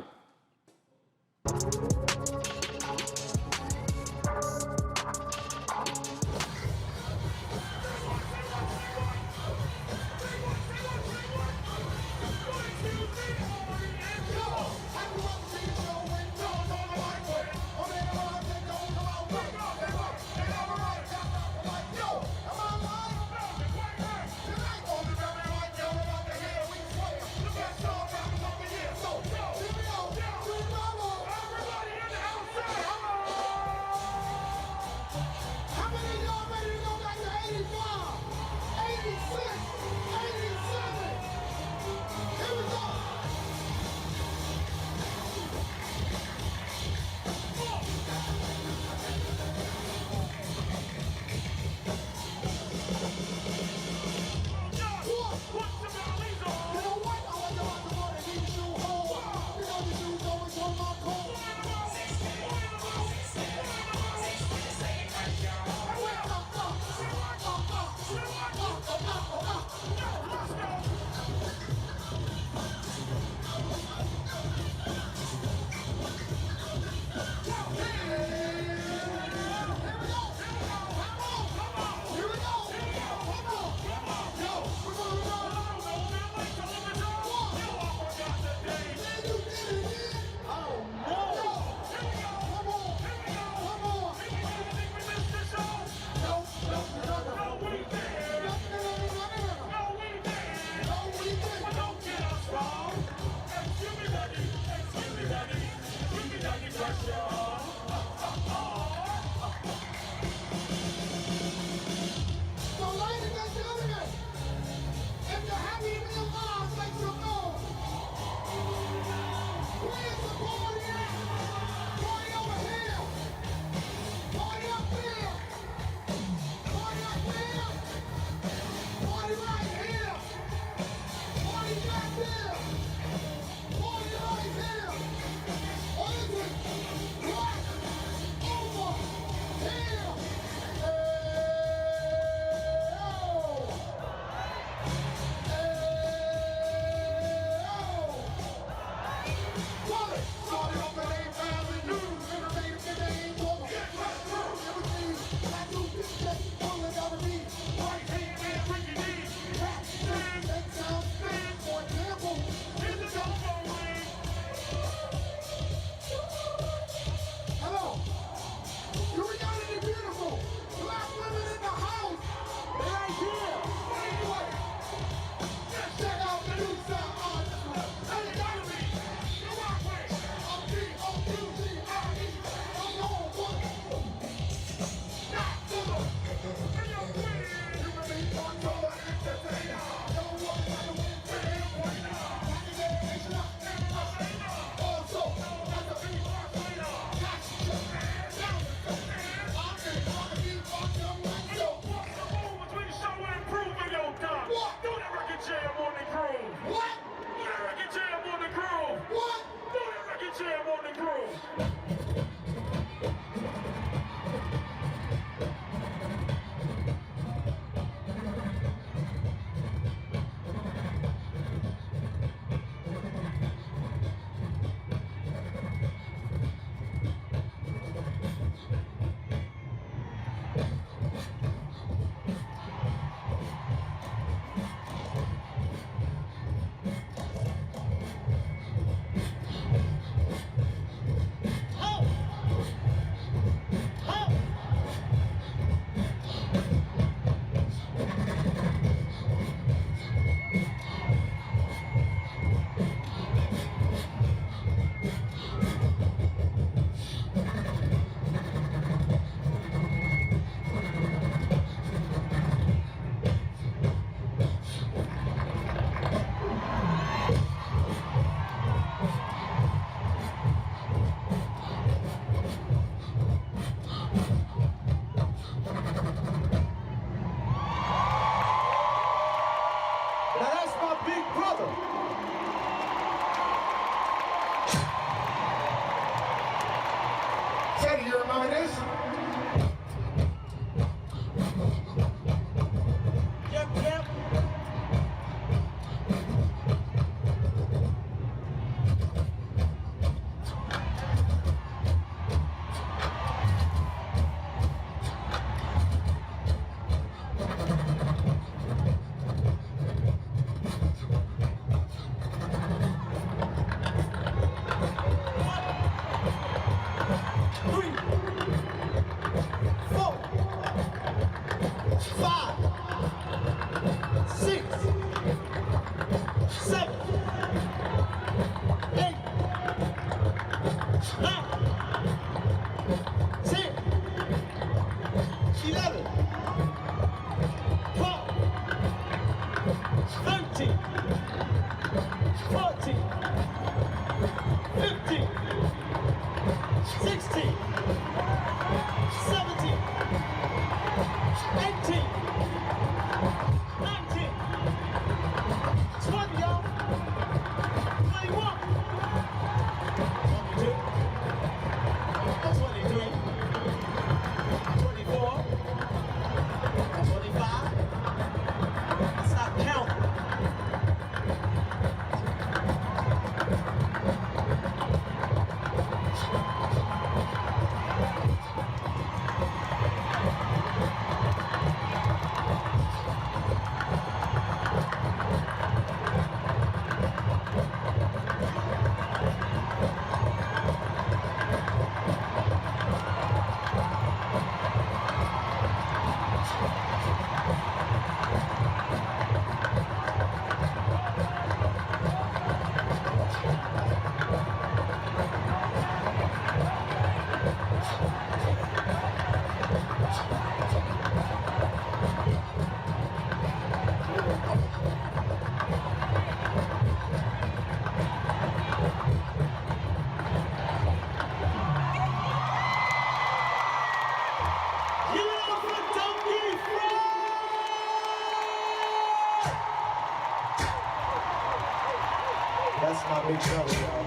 That's my big brother, y'all.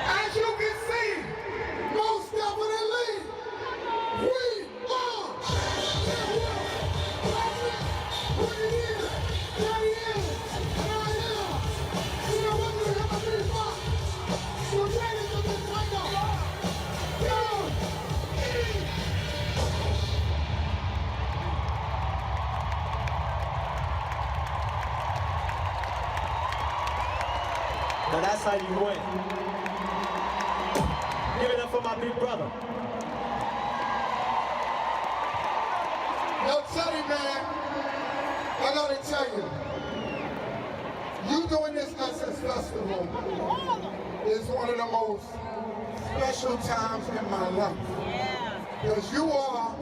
As you can see, most definitely, we are what it is, that it is, and I am. You know what? We're going to be fun. We're ready for this right now. Now that's how you win. Give it up for my big brother. Yo, Teddy, man, I gotta tell you, you doing this Essence Festival is one of the most special times in my life. Because you are,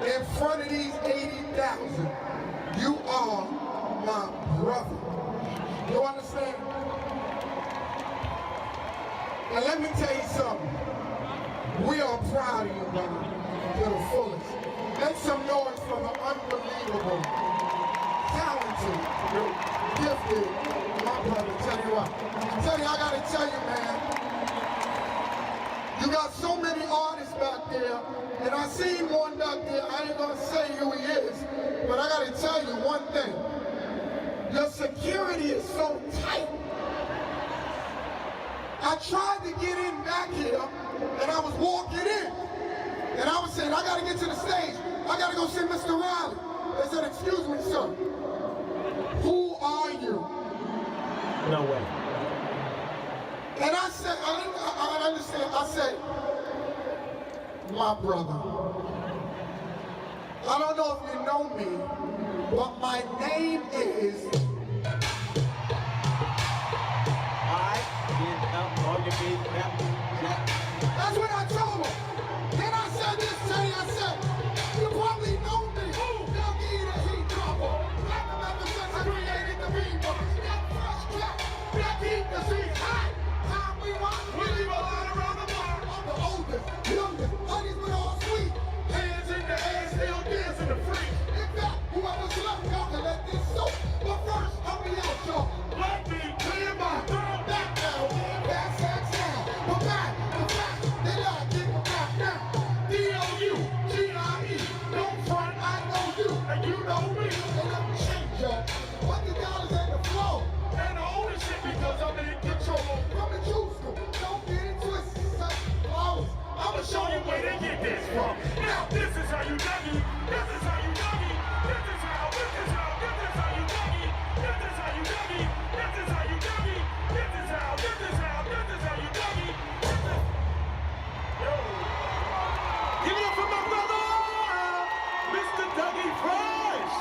in front of these 80,000, you are my brother. You understand? And let me tell you something. We are proud of you, brother, to the fullest. Make some noise for the unbelievable, talented, gifted, my brother. Tell you what. Teddy, I gotta tell you, man. You got so many artists back there, and I seen one back there. I ain't gonna say who he is, but I gotta tell you one thing. Your security is so tight. I tried to get in back here, and I was walking in, and I was saying, I gotta get to the stage. I gotta go see Mr. Riley. They said, excuse me, sir. Who are you? No way. And I said, I understand. I said, my brother. I don't know if you know me, but my name is. Alright, get up on your feet, That's what I told him. Then I said this, Teddy, I said, you probably know me. They'll give you the heat dropper. Like the ever since I created the people. That fresh cat, that keep the seats high. Time we want, we leave a line around the bar. I'm the oldest, youngest, honeys with all sweet. Hands in the air, still dancing the free. In fact, whoever's left, y'all can let this soak. But first, I'll be out, y'all. Let me clear my throat. Back now, back, sex now. But back, the fact that I get back now. D-O-U-G-I-E. Don't front, I know you, and you know me. And let me change, y'all. What the dollars and the flow? And the ownership because I'm in control. From the juice school, don't get it twisted. Such flowers. I'ma show you where they get this from. Now, this is how you dug it. This is how you dug it. This is how you dug it. This is how you dug it. This is how you dug it. This is how you dug it. Yo. Give it up for my brother, Mr. Dougie Fresh.